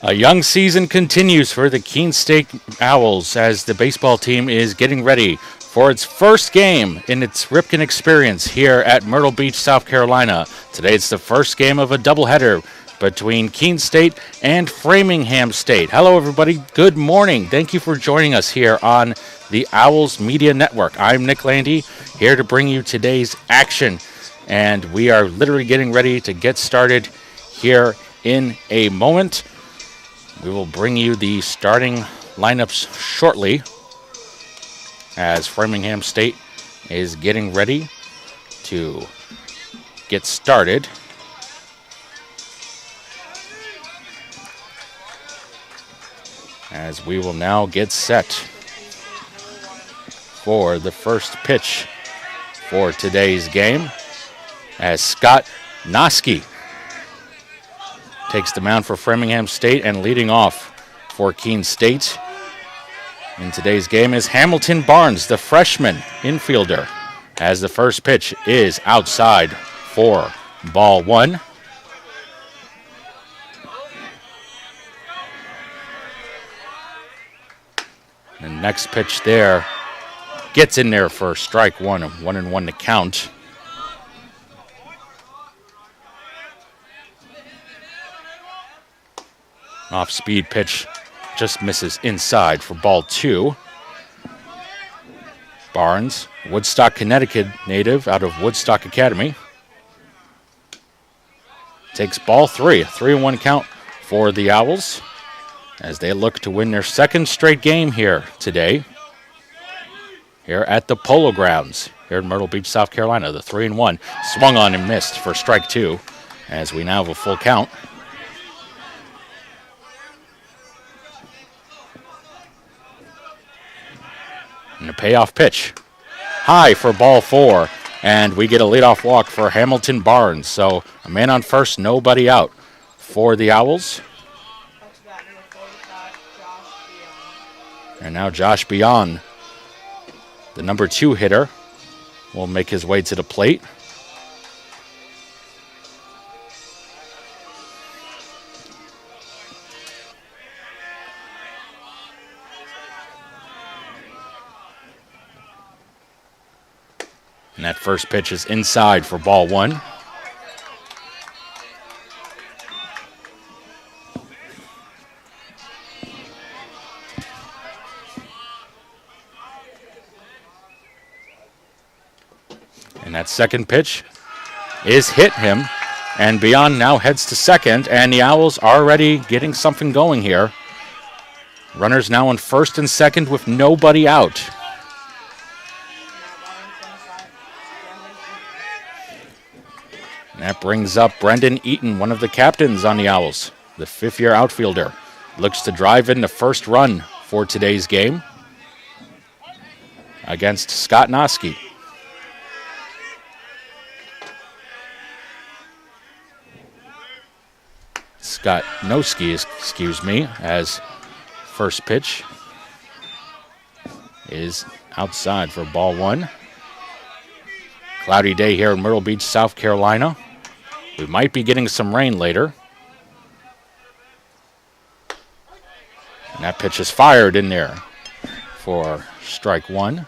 A young season continues for the Keene State Owls as the baseball team is getting ready for its first game in its Ripken experience here at Myrtle Beach, South Carolina. Today it's the first game of a doubleheader between Keene State and Framingham State. Hello, everybody. Good morning. Thank you for joining us here on the Owls Media Network. I'm Nick Landy, here to bring you today's action, and we are literally getting ready to get started here in a moment. We will bring you the starting lineups shortly as Framingham State is getting ready to get started. As we will now get set for the first pitch for today's game as Scott Noski takes the mound for Framingham State, and leading off for Keene State in today's game is Hamilton Barnes, the freshman infielder, as the first pitch is outside for ball one. The next pitch there gets in there for strike one, 1-1 to count. Off-speed pitch just misses inside for ball two. Barnes, Woodstock, Connecticut native out of Woodstock Academy, takes ball three. A 3-1 count for the Owls as they look to win their second straight game here today, here at the Polo Grounds here in Myrtle Beach, South Carolina. The 3-1 swung on and missed for strike two as we now have a full count. And a payoff pitch, high for ball four, and we get a leadoff walk for Hamilton Barnes. So a man on first, nobody out for the Owls. And now Josh Beyond, the number 2 hitter, will make his way to the plate. And that first pitch is inside for ball one. And that second pitch is hit him, and Beyond now heads to second, and the Owls are already getting something going here. Runners now on first and second with nobody out. And that brings up Brendan Eaton, one of the captains on the Owls. The fifth-year outfielder looks to drive in the first run for today's game against Scott Noski. Scott Noski, excuse me, as first pitch is outside for ball one. Cloudy day here in Myrtle Beach, South Carolina. We might be getting some rain later. And that pitch is fired in there for strike one.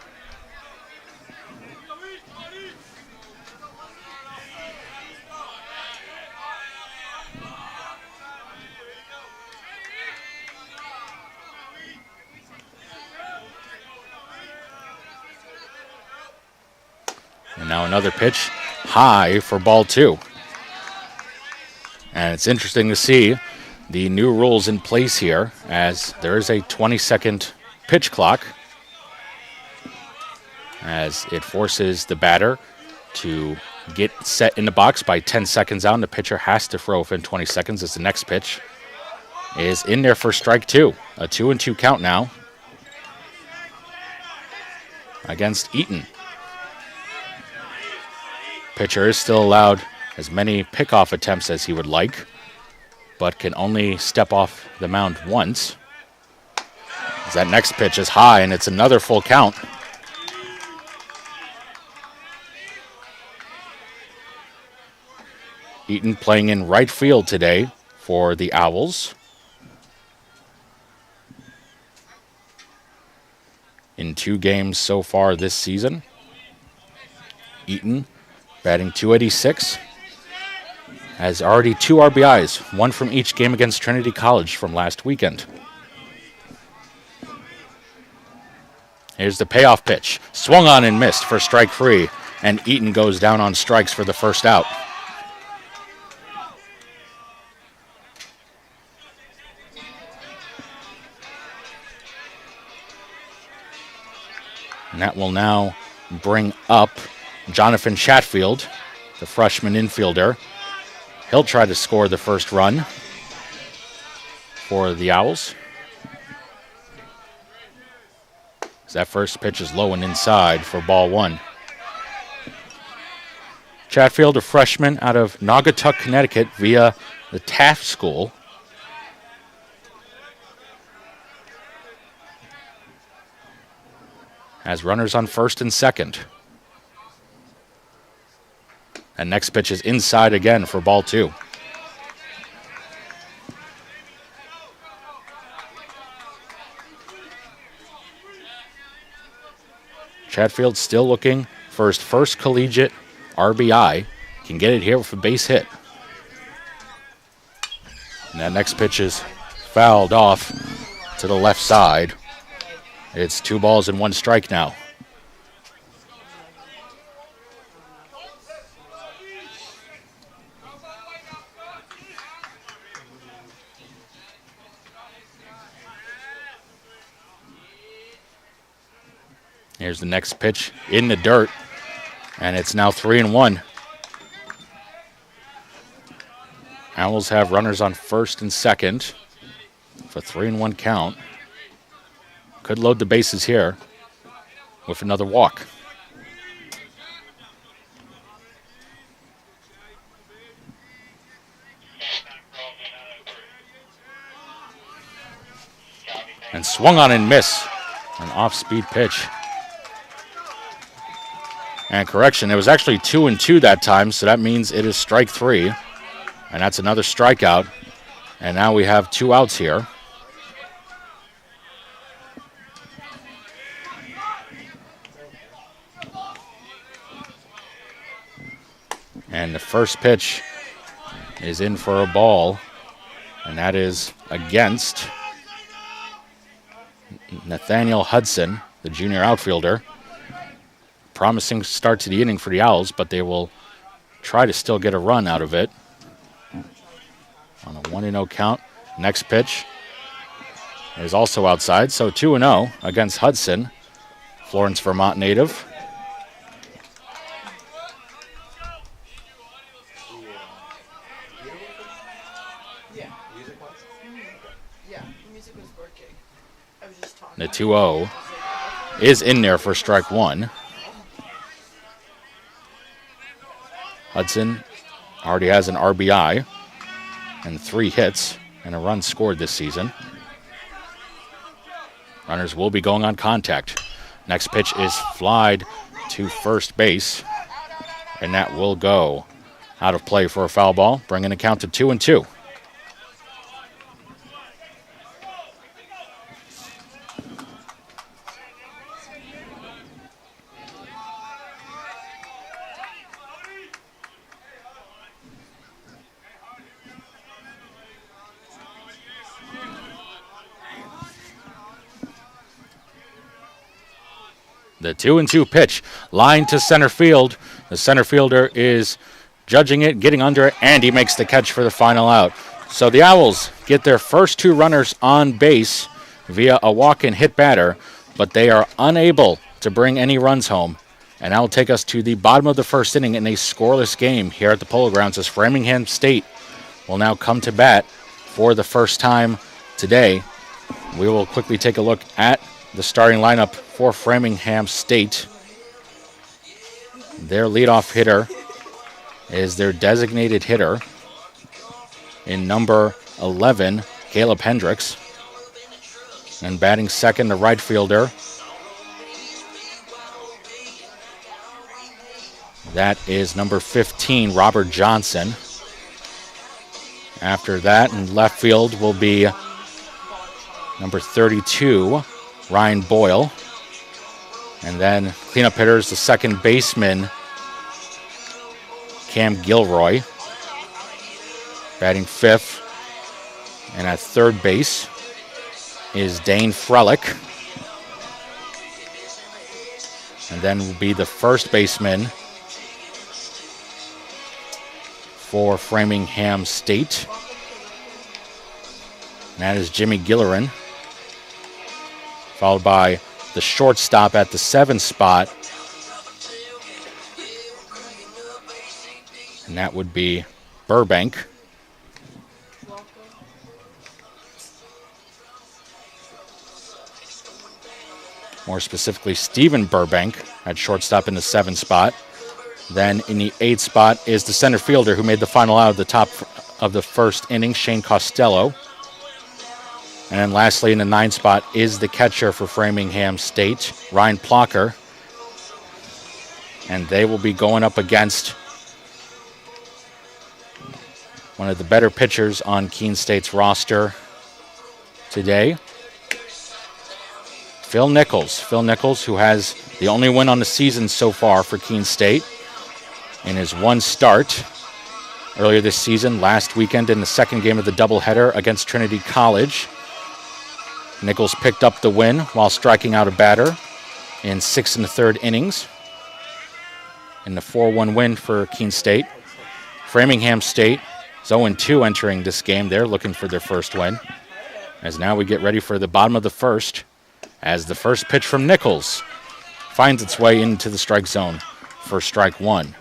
And now another pitch, high for ball two. And it's interesting to see the new rules in place here, as there is a 20-second pitch clock, as it forces the batter to get set in the box by 10 seconds out, and the pitcher has to throw within 20 seconds as the next pitch is in there for strike two. A 2-2 count now against Eaton. Pitcher is still allowed as many pickoff attempts as he would like, but can only step off the mound once. As that next pitch is high, and it's another full count. Eaton playing in right field today for the Owls. in 2 games so far this season. Eaton batting .286. Has already 2 RBIs, 1 from each game against Trinity College from last weekend. Here's the payoff pitch. Swung on and missed for strike 3, and Eaton goes down on strikes for the first out. And that will now bring up Jonathan Chatfield, the freshman infielder. He'll try to score the first run for the Owls. That first pitch is low and inside for ball 1. Chatfield, a freshman out of Naugatuck, Connecticut via the Taft School. Has runners on first and second. And next pitch is inside again for ball 2. Chatfield still looking for his first collegiate RBI. Can get it here with a base hit. And that next pitch is fouled off to the left side. It's 2 balls and 1 strike now. Here's the next pitch in the dirt, and it's now 3-1. Owls have runners on first and second for 3-1 count. Could load the bases here with another walk. And swung on and miss. An off-speed pitch. And correction, it was actually 2-2 that time, so that means it is strike 3. And that's another strikeout. And now we have 2 outs here. And the first pitch is in for a ball. And that is against Nathaniel Hudson, the junior outfielder. Promising start to the inning for the Owls, but they will try to still get a run out of it. On a 1-0 count. Next pitch is also outside, so 2-0 against Hudson, Florence, Vermont native. The 2-0 is in there for strike 1. Hudson already has an RBI and 3 hits and a run scored this season. Runners will be going on contact. Next pitch is flied to first base, and that will go out of play for a foul ball, bringing the count to 2-2. The 2-2 pitch, line to center field. The center fielder is judging it, getting under it, and he makes the catch for the final out. So the Owls get their first 2 runners on base via a walk-in hit batter, but they are unable to bring any runs home. And that will take us to the bottom of the first inning in a scoreless game here at the Polo Grounds as Framingham State will now come to bat for the first time today. We will quickly take a look at the starting lineup for Framingham State. Their leadoff hitter is their designated hitter in number 11, Caleb Hendricks. And batting second, the right fielder. That is number 15, Robert Johnson. After that, in left field will be number 32, Ryan Boyle. And then cleanup hitters, the second baseman, Cam Gilroy, batting fifth. And at third base is Dane Frelick. And then will be the first baseman for Framingham State. And that is Jimmy Gillerin. Followed by the shortstop at the 7th spot. And that would be Burbank. More specifically, Stephen Burbank at shortstop in the 7th spot. Then in the 8th spot is the center fielder who made the final out of the top of the first inning, Shane Costello. And then lastly in the 9th spot is the catcher for Framingham State, Ryan Plocker. And they will be going up against one of the better pitchers on Keene State's roster today, Phil Nichols. Phil Nichols, who has the only win on the season so far for Keene State in his one start earlier this season, last weekend in the second game of the doubleheader against Trinity College. Nichols picked up the win while striking out a batter in 6 1/3 innings in the 4-1 win for Keene State. Framingham State is 0-2 entering this game. They're looking for their first win. As now we get ready for the bottom of the first, as the first pitch from Nichols finds its way into the strike zone for strike one.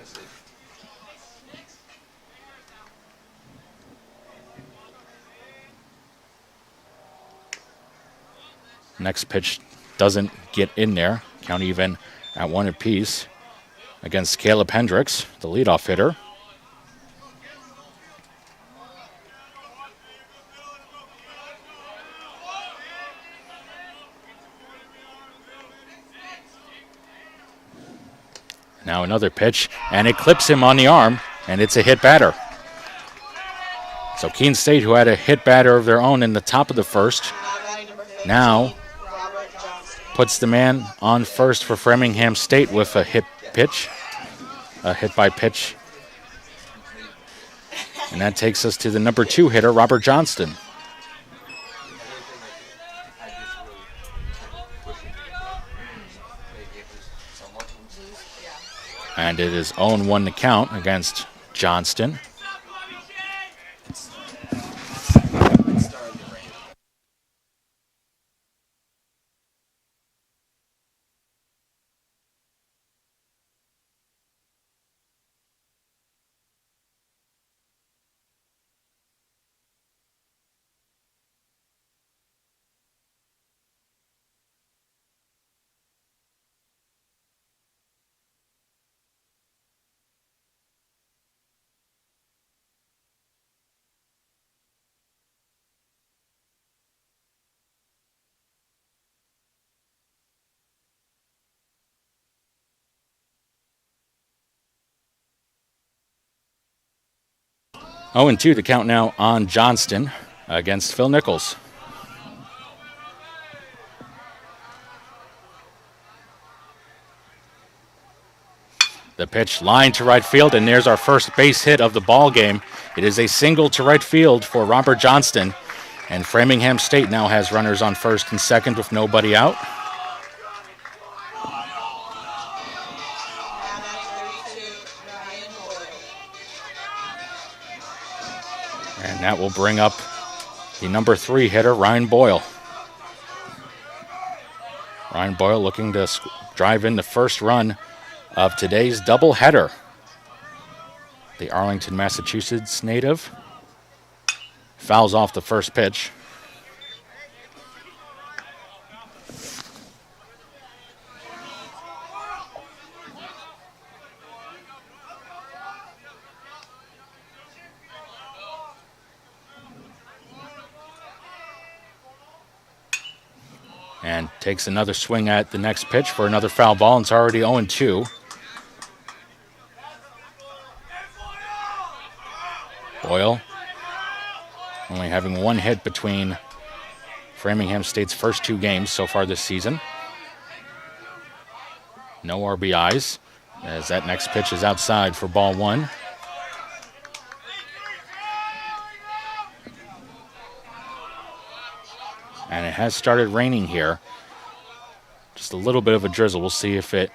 Next pitch doesn't get in there. Count even at 1 apiece against Caleb Hendricks, the leadoff hitter. Now another pitch, and it clips him on the arm, and it's a hit batter. So Keene State, who had a hit batter of their own in the top of the first, now puts the man on first for Framingham State with a hit pitch, a hit by pitch. And that takes us to the number 2 hitter, Robert Johnston. And it is 0-1 to count against Johnston. Oh, and 2 to count now on Johnston against Phil Nichols. The pitch line to right field, and there's our first base hit of the ball game. It is a single to right field for Robert Johnston, and Framingham State now has runners on first and second with nobody out. And that will bring up the number 3 hitter, Ryan Boyle. Ryan Boyle looking to drive in the first run of today's doubleheader. The Arlington, Massachusetts native fouls off the first pitch. And takes another swing at the next pitch for another foul ball, and it's already 0-2. Boyle only having one hit between Framingham State's first 2 games so far this season. No RBIs, as that next pitch is outside for ball one. And it has started raining here. Just a little bit of a drizzle. We'll see if it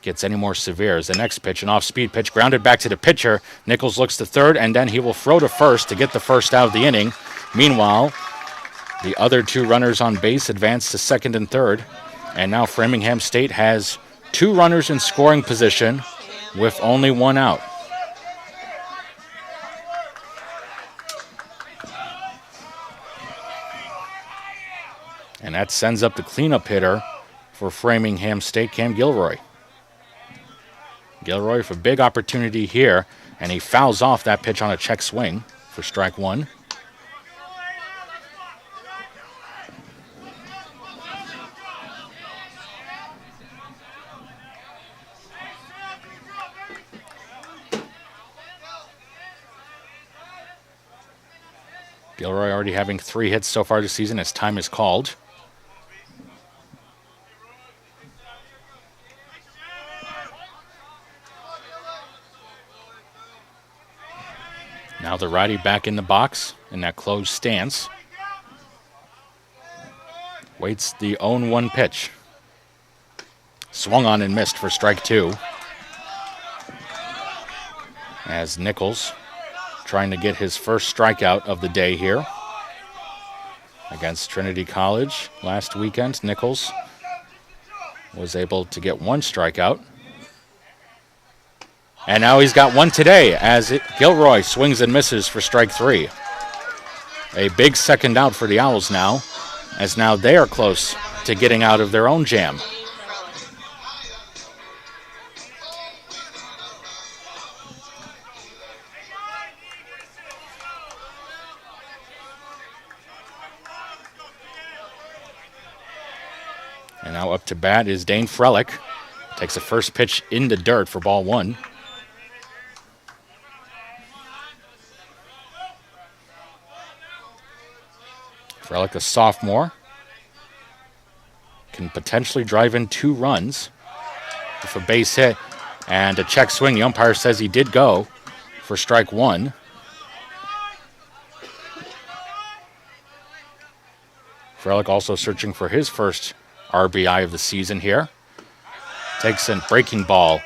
gets any more severe. As the next pitch, an off-speed pitch, grounded back to the pitcher. Nichols looks to third, and then he will throw to first to get the first out of the inning. Meanwhile, the other two runners on base advance to second and third. And now Framingham State has two runners in scoring position with only one out. And that sends up the cleanup hitter for Framingham State, Cam Gilroy. Gilroy with a big opportunity here, and he fouls off that pitch on a check swing for strike one. Gilroy already having 3 hits so far this season as time is called. Now the righty back in the box in that closed stance. Waits the 0-1 pitch. Swung on and missed for strike two. As Nichols trying to get his first strikeout of the day here against Trinity College last weekend. Nichols was able to get 1 strikeout. And now he's got 1 today as Gilroy swings and misses for strike 3. A big second out for the Owls now, as now they are close to getting out of their own jam. And now up to bat is Dane Frelick. Takes the first pitch in the dirt for ball one. Frelick, a sophomore, can potentially drive in 2 runs with a base hit and a check swing. The umpire says he did go for strike 1. Frelick also searching for his first RBI of the season here. Takes a breaking ball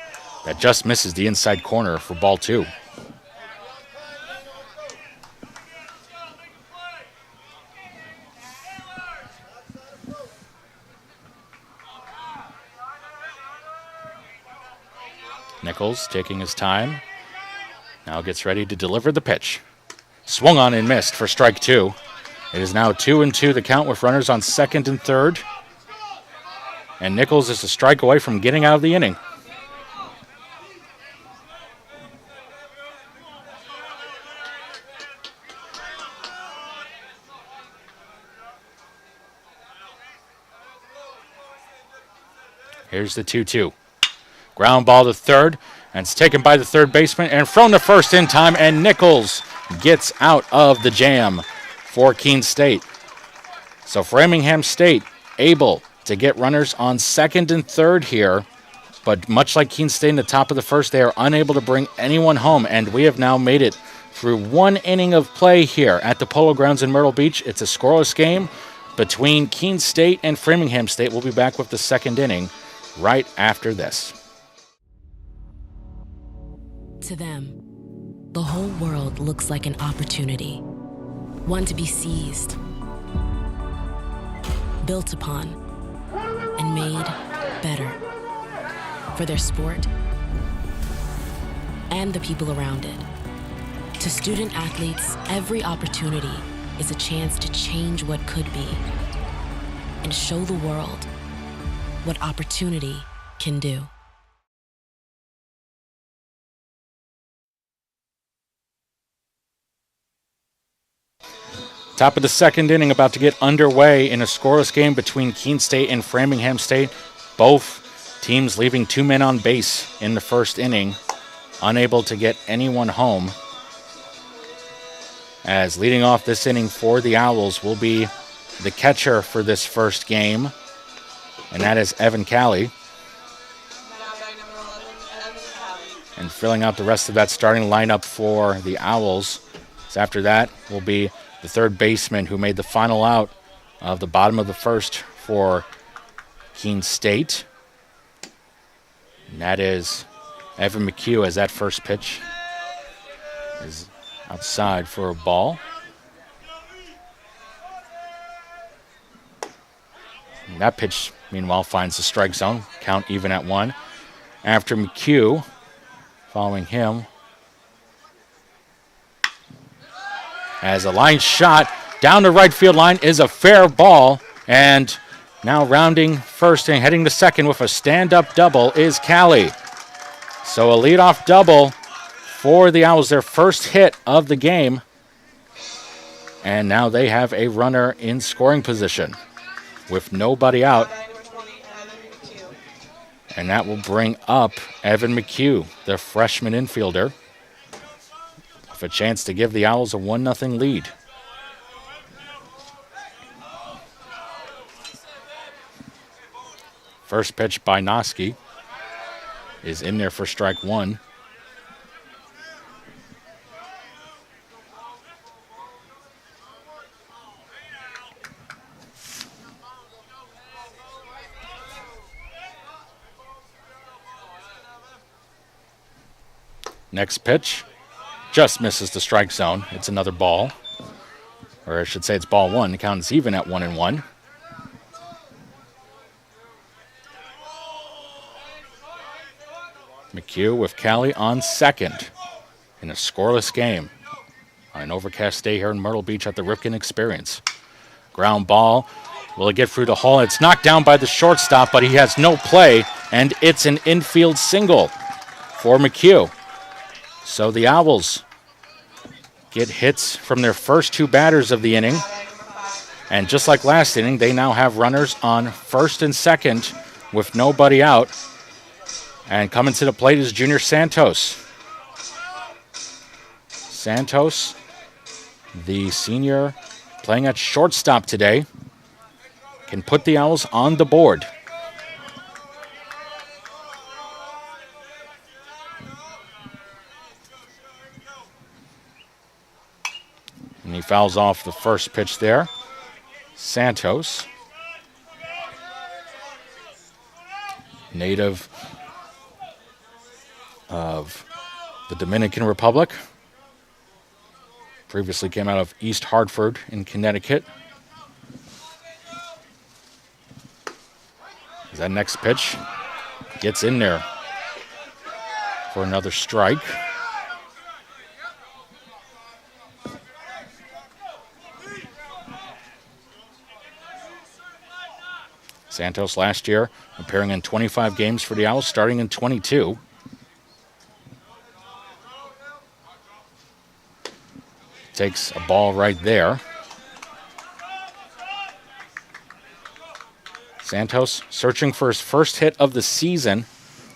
that just misses the inside corner for ball 2. Nichols taking his time. Now gets ready to deliver the pitch. Swung on and missed for strike 2. It is now 2-2 the count with runners on second and third. And Nichols is a strike away from getting out of the inning. Here's the 2-2. Ground ball to third, and it's taken by the third baseman and thrown to first in time, and Nichols gets out of the jam for Keene State. So Framingham State able to get runners on second and third here, but much like Keene State in the top of the first, they are unable to bring anyone home, and we have now made it through 1 inning of play here at the Polo Grounds in Myrtle Beach. It's a scoreless game between Keene State and Framingham State. We'll be back with the second inning right after this. To them, the whole world looks like an opportunity, one to be seized, built upon, and made better for their sport and the people around it. To student athletes, every opportunity is a chance to change what could be and show the world what opportunity can do. Top of the second inning about to get underway in a scoreless game between Keene State and Framingham State. Both teams leaving 2 men on base in the first inning, unable to get anyone home. As leading off this inning for the Owls will be the catcher for this first game, and that is Evan Calley. And filling out the rest of that starting lineup for the Owls. So after that will be the third baseman who made the final out of the bottom of the first for Keene State. And that is Evan McHugh, as that first pitch is outside for a ball. And that pitch, meanwhile, finds the strike zone. Count even at 1. After McHugh, following him, as a line shot down the right field line is a fair ball. And now rounding first and heading to second with a stand-up double is Callie. So a leadoff double for the Owls, their first hit of the game. And now they have a runner in scoring position with nobody out. And that will bring up Evan McHugh, the freshman infielder, with a chance to give the Owls a 1-0 lead. First pitch by Noski is in there for strike 1. Next pitch just misses the strike zone. It's another ball. Or I should say it's ball 1. The count is even at 1-1. McHugh with Callie on second in a scoreless game on an overcast day here in Myrtle Beach at the Ripken Experience. Ground ball. Will it get through the hole? It's knocked down by the shortstop, but he has no play, and it's an infield single for McHugh. So the Owls get hits from their first 2 batters of the inning. And just like last inning, they now have runners on first and second with nobody out. And coming to the plate is Junior Santos. Santos, the senior, playing at shortstop today, can put the Owls on the board. And he fouls off the first pitch there. Santos, native of the Dominican Republic, previously came out of East Hartford in Connecticut. That next pitch gets in there for another strike. Santos last year appearing in 25 games for the Owls, starting in 22. Takes a ball right there. Santos searching for his first hit of the season,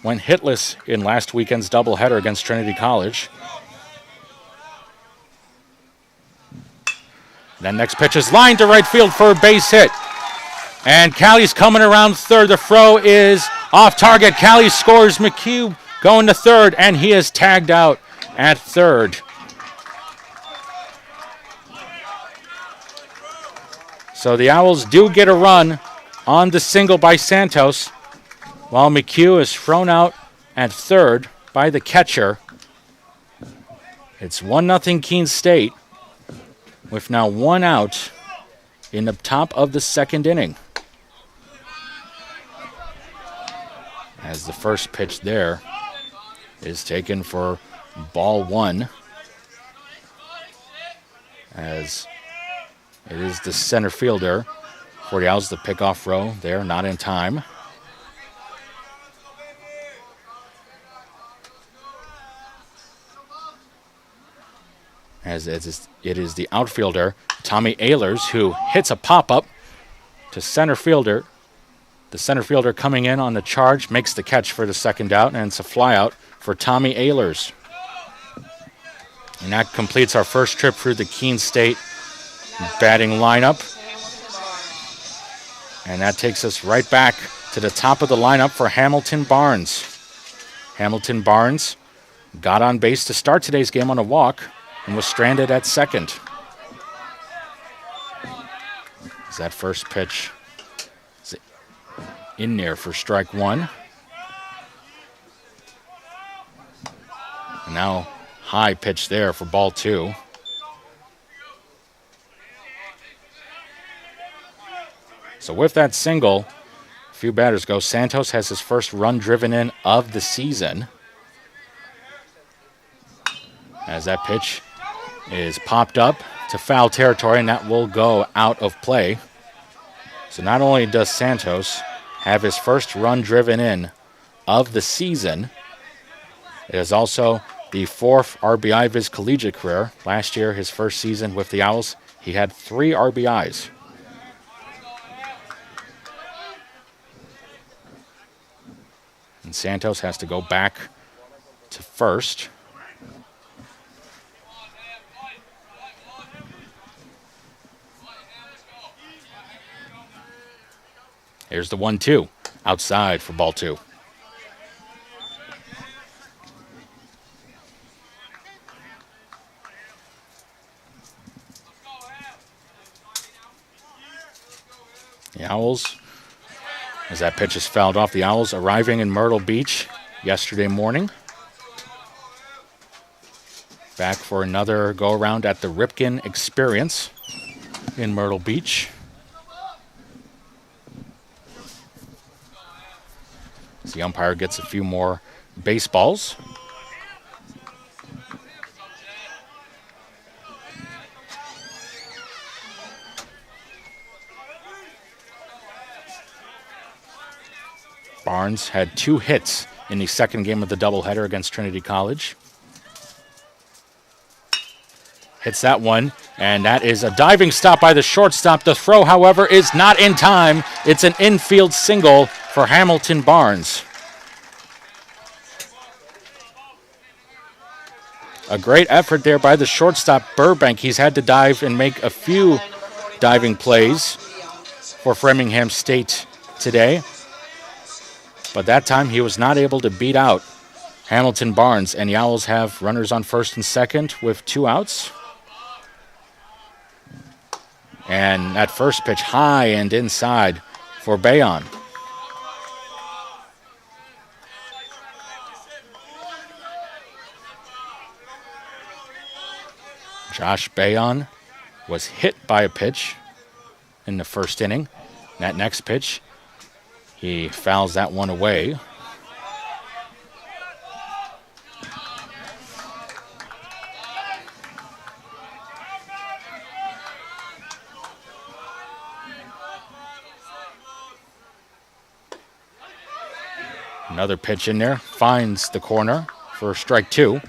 went hitless in last weekend's doubleheader against Trinity College. That next pitch is lined to right field for a base hit. And Callie's coming around third. The throw is off target. Callie scores. McHugh going to third, and he is tagged out at third. So the Owls do get a run on the single by Santos, while McHugh is thrown out at third by the catcher. It's 1-0 Keene State, with now 1 out in the top of the second inning. As the first pitch there is taken for ball 1, as it is the center fielder for the Owls, the pickoff row there, not in time. As it is the outfielder, Tommy Ehlers, who hits a pop-up to center fielder. The center fielder coming in on the charge, makes the catch for the second out, and it's a flyout for Tommy Ehlers. And that completes our first trip through the Keene State batting lineup. And that takes us right back to the top of the lineup for Hamilton Barnes. Hamilton Barnes got on base to start today's game on a walk and was stranded at second. As that first pitch is in there for strike one. And now high pitch there for ball two. So with that single, a few batters go. Santos has his first run driven in of the season. As that pitch is popped up to foul territory, and that will go out of play. So not only does Santos have his first run driven in of the season, it is also the fourth RBI of his collegiate career. Last year, his first season with the Owls, he had 3 RBIs. And Santos has to go back to first. Here's the 1-2 outside for ball two. The Owls, as that pitch is fouled off, the Owls arriving in Myrtle Beach yesterday morning. Back for another go-around at the Ripken Experience in Myrtle Beach. As the umpire gets a few more baseballs. Barnes had 2 hits in the second game of the doubleheader against Trinity College. Hits that one, and that is a diving stop by the shortstop. The throw, however, is not in time. It's an infield single for Hamilton Barnes. A great effort there by the shortstop, Burbank. He's had to dive and make a few diving plays for Framingham State today. But that time he was not able to beat out Hamilton Barnes, and the Owls have runners on first and second with 2 outs. And that first pitch high and inside for Bayon. Josh Bayon was hit by a pitch in the first inning. That next pitch, he fouls that one away. Another pitch in there, finds the corner for strike 2.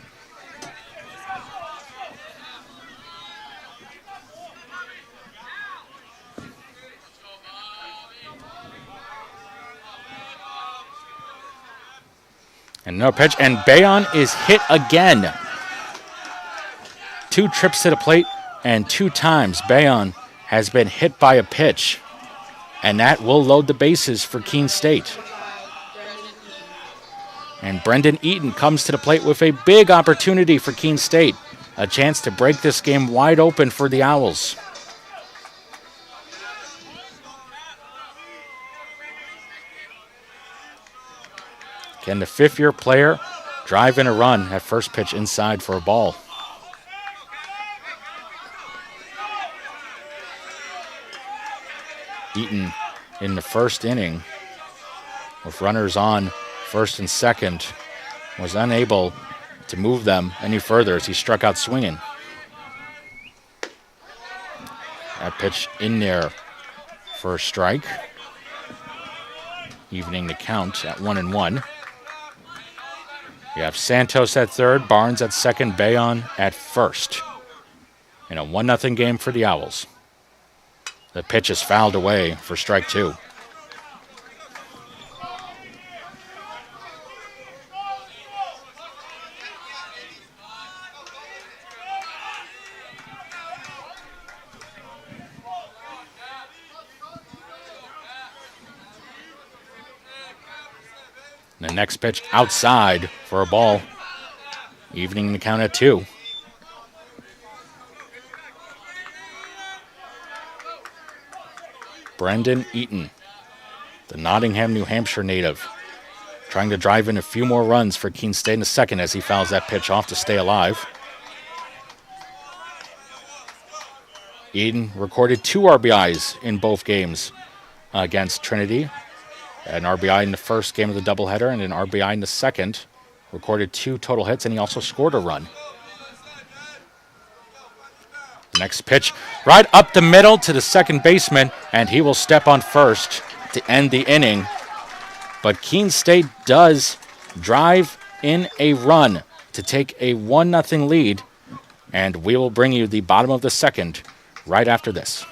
And no pitch, and Bayon is hit again. 2 trips to the plate, and 2 times Bayon has been hit by a pitch. And that will load the bases for Keene State. And Brendan Eaton comes to the plate with a big opportunity for Keene State. A chance to break this game wide open for the Owls. Can the 5th-year player drive in a run at first pitch inside for a ball? Eaton in the first inning with runners on first and second was unable to move them any further as he struck out swinging. That pitch in there for a strike, evening the count at 1-1. You have Santos at third, Barnes at second, Bayon at first. In a 1-0 game for the Owls. The pitch is fouled away for strike 2. The next pitch outside for a ball. Evening the count at 2. Brendan Eaton, the Nottingham, New Hampshire native, trying to drive in a few more runs for Keene State in the second as he fouls that pitch off to stay alive. Eaton recorded 2 RBIs in both games against Trinity. An RBI in the first game of the doubleheader and an RBI in the second. Recorded 2 total hits, and he also scored a run. Next pitch, right up the middle to the second baseman, and he will step on first to end the inning. But Keene State does drive in a run to take a 1-0 lead, and we will bring you the bottom of the second right after this.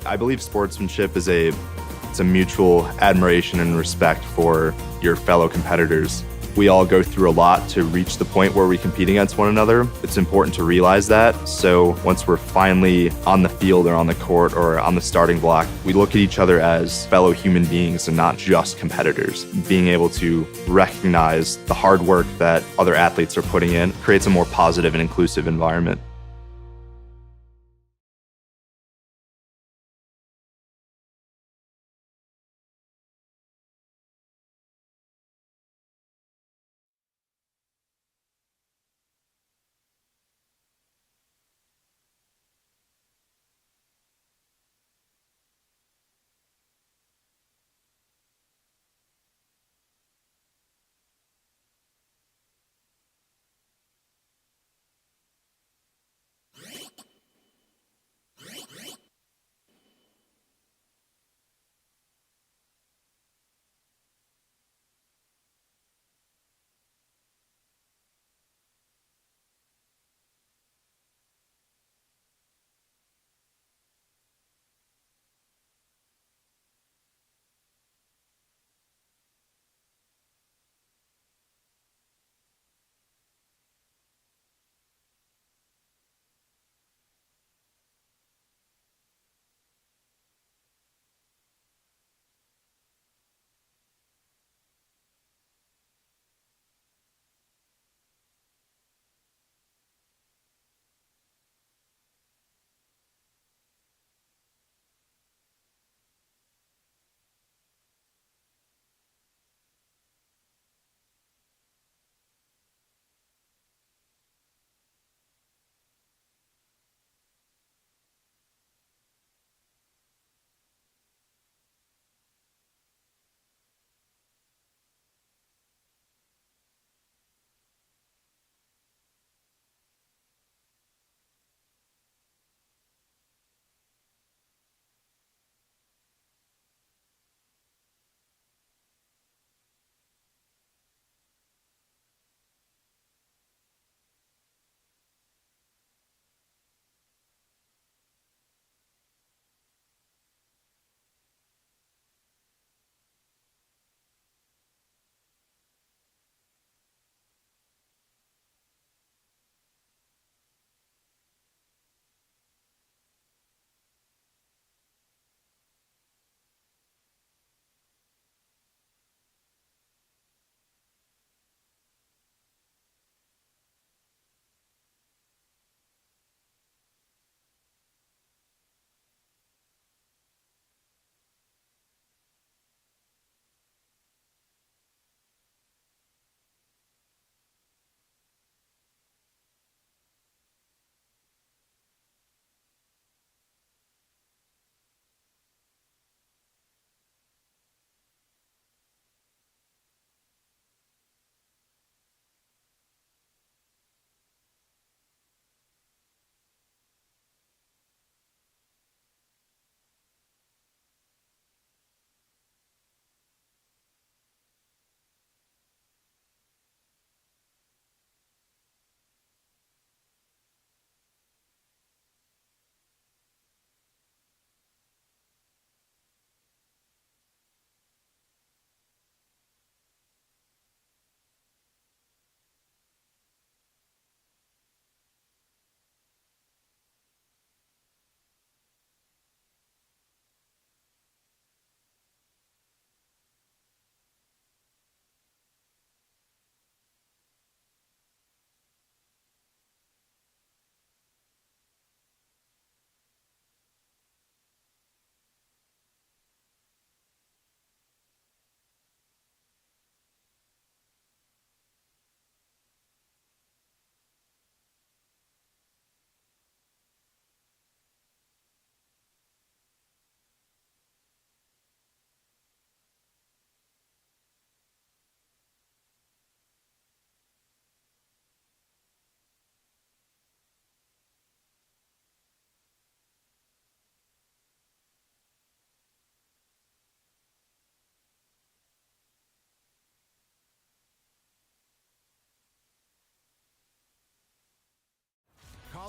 I believe sportsmanship is it's a mutual admiration and respect for your fellow competitors. We all go through a lot to reach the point where we compete against one another. It's important to realize that. So once we're finally on the field or on the court or on the starting block, we look at each other as fellow human beings and not just competitors. Being able to recognize the hard work that other athletes are putting in creates a more positive and inclusive environment.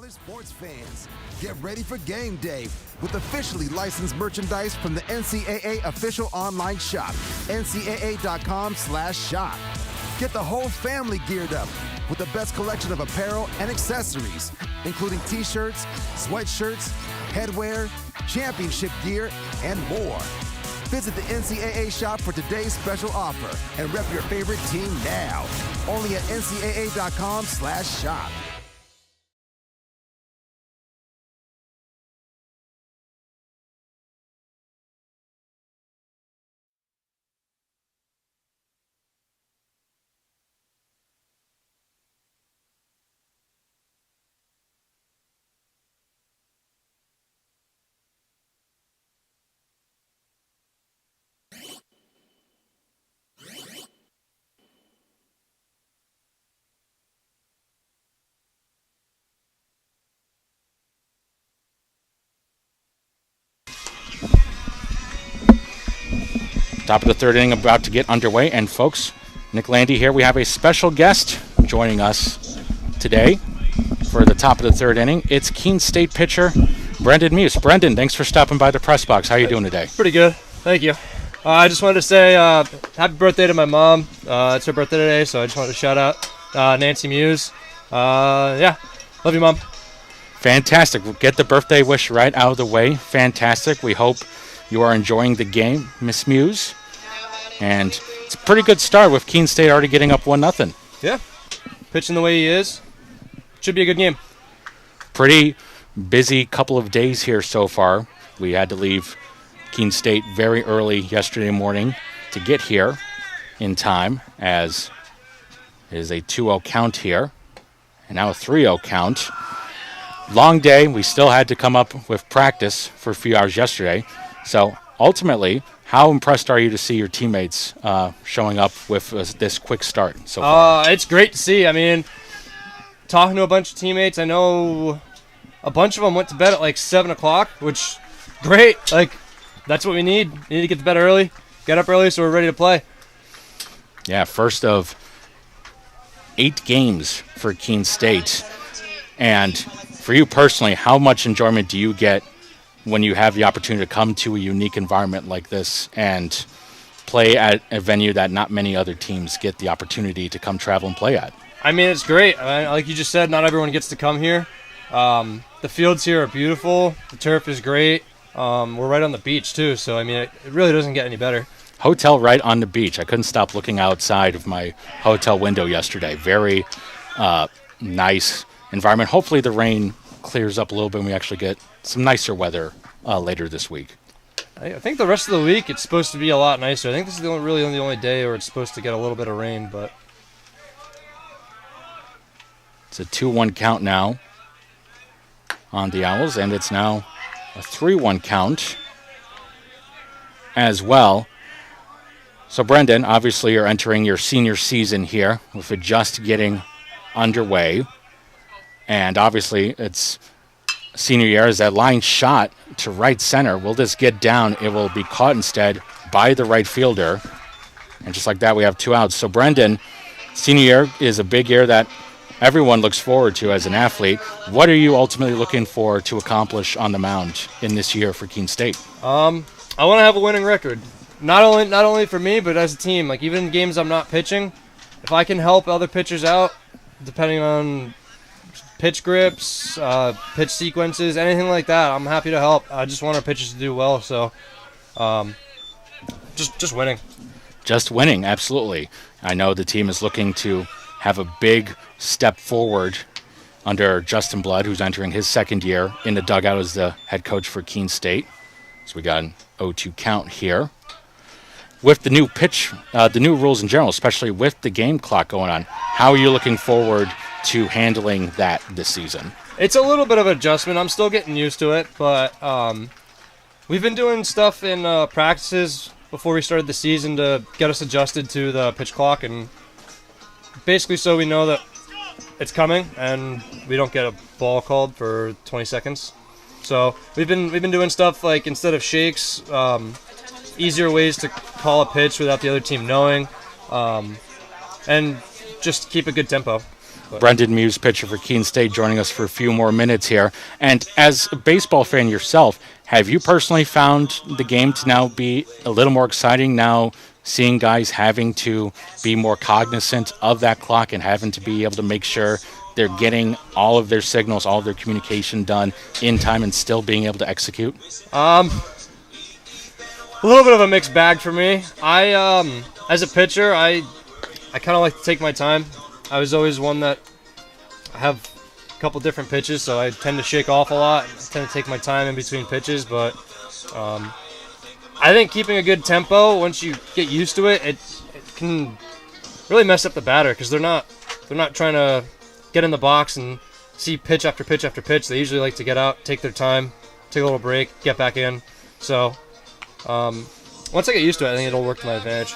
College sports fans, get ready for game day with officially licensed merchandise from the NCAA official online shop, ncaa.com/shop. Get the whole family geared up with the best collection of apparel and accessories, including t-shirts, sweatshirts, headwear, championship gear, and more. Visit the NCAA shop for today's special offer and rep your favorite team now. Only at ncaa.com/shop. Top of the third inning about to get underway. And folks, Nick Landy here. We have a special guest joining us today for the top of the third inning. It's Keene State pitcher Brendan Muse. Brendan, thanks for stopping by the press box. How are you doing today? Pretty good. Thank you. I just wanted to say happy birthday to my mom. It's her birthday today, so I just wanted to shout out Nancy Muse. Yeah, love you, Mom. Fantastic. We'll get the birthday wish right out of the way. Fantastic. We hope you are enjoying the game, Miss Muse. And it's a pretty good start with Keene State already getting up 1-0. Yeah, pitching the way he is. Should be a good game. Pretty busy couple of days here so far. We had to leave Keene State very early yesterday morning to get here in time, as it is a 2-0 count here. And now a 3-0 count. Long day. We still had to come up with practice for a few hours yesterday. So ultimately, how impressed are you to see your teammates showing up with this quick start so far? It's great to see. I mean, talking to a bunch of teammates, I know a bunch of them went to bed at like 7 o'clock, which great. Like, that's what we need. We need to get to bed early, get up early so we're ready to play. Yeah, first of 8 games for Keene State. And for you personally, how much enjoyment do you get when you have the opportunity to come to a unique environment like this and play at a venue that not many other teams get the opportunity to come travel and play at? I mean, it's great. Like you just said, not everyone gets to come here. The fields here are beautiful. The turf is great. We're right on the beach, too, so, I mean, it really doesn't get any better. Hotel right on the beach. I couldn't stop looking outside of my hotel window yesterday. Very nice environment. Hopefully the rain clears up a little bit and we actually get some nicer weather later this week. I think the rest of the week it's supposed to be a lot nicer. I think this is the only day where it's supposed to get a little bit of rain, but it's a 2-1 count now on the Owls, and it's now a 3-1 count as well. So Brendan, obviously you're entering your senior season here with it just getting underway, and obviously it's senior year. As that line shot to right center, will this get down? It will be caught instead by the right fielder. And just like that, we have 2 outs. So Brendan, senior year is a big year that everyone looks forward to as an athlete. What are you ultimately looking for to accomplish on the mound in this year for Keene State? I want to have a winning record. Not only for me, but as a team. Like, even in games I'm not pitching, if I can help other pitchers out, depending on pitch grips, pitch sequences, anything like that, I'm happy to help. I just want our pitchers to do well, so just winning. Just winning, absolutely. I know the team is looking to have a big step forward under Justin Blood, who's entering his second year in the dugout as the head coach for Keene State. So we got an 0-2 count here. With the new pitch, the new rules in general, especially with the game clock going on, how are you looking forward to handling that this season? It's a little bit of an adjustment. I'm still getting used to it, but we've been doing stuff in practices before we started the season to get us adjusted to the pitch clock, and basically so we know that it's coming and we don't get a ball called for 20 seconds. So we've been doing stuff like, instead of shakes, easier ways to call a pitch without the other team knowing, and just keep a good tempo. Brendan Muse, pitcher for Keene State, joining us for a few more minutes here. And as a baseball fan yourself, have you personally found the game to now be a little more exciting now, seeing guys having to be more cognizant of that clock and having to be able to make sure they're getting all of their signals, all of their communication done in time and still being able to execute? A little bit of a mixed bag for me. As a pitcher, I kind of like to take my time. I was always one that I have a couple different pitches, so I tend to shake off a lot. I tend to take my time in between pitches, but I think keeping a good tempo, once you get used to it, it can really mess up the batter because they're not trying to get in the box and see pitch after pitch after pitch. They usually like to get out, take their time, take a little break, get back in. So once I get used to it, I think it'll work to my advantage.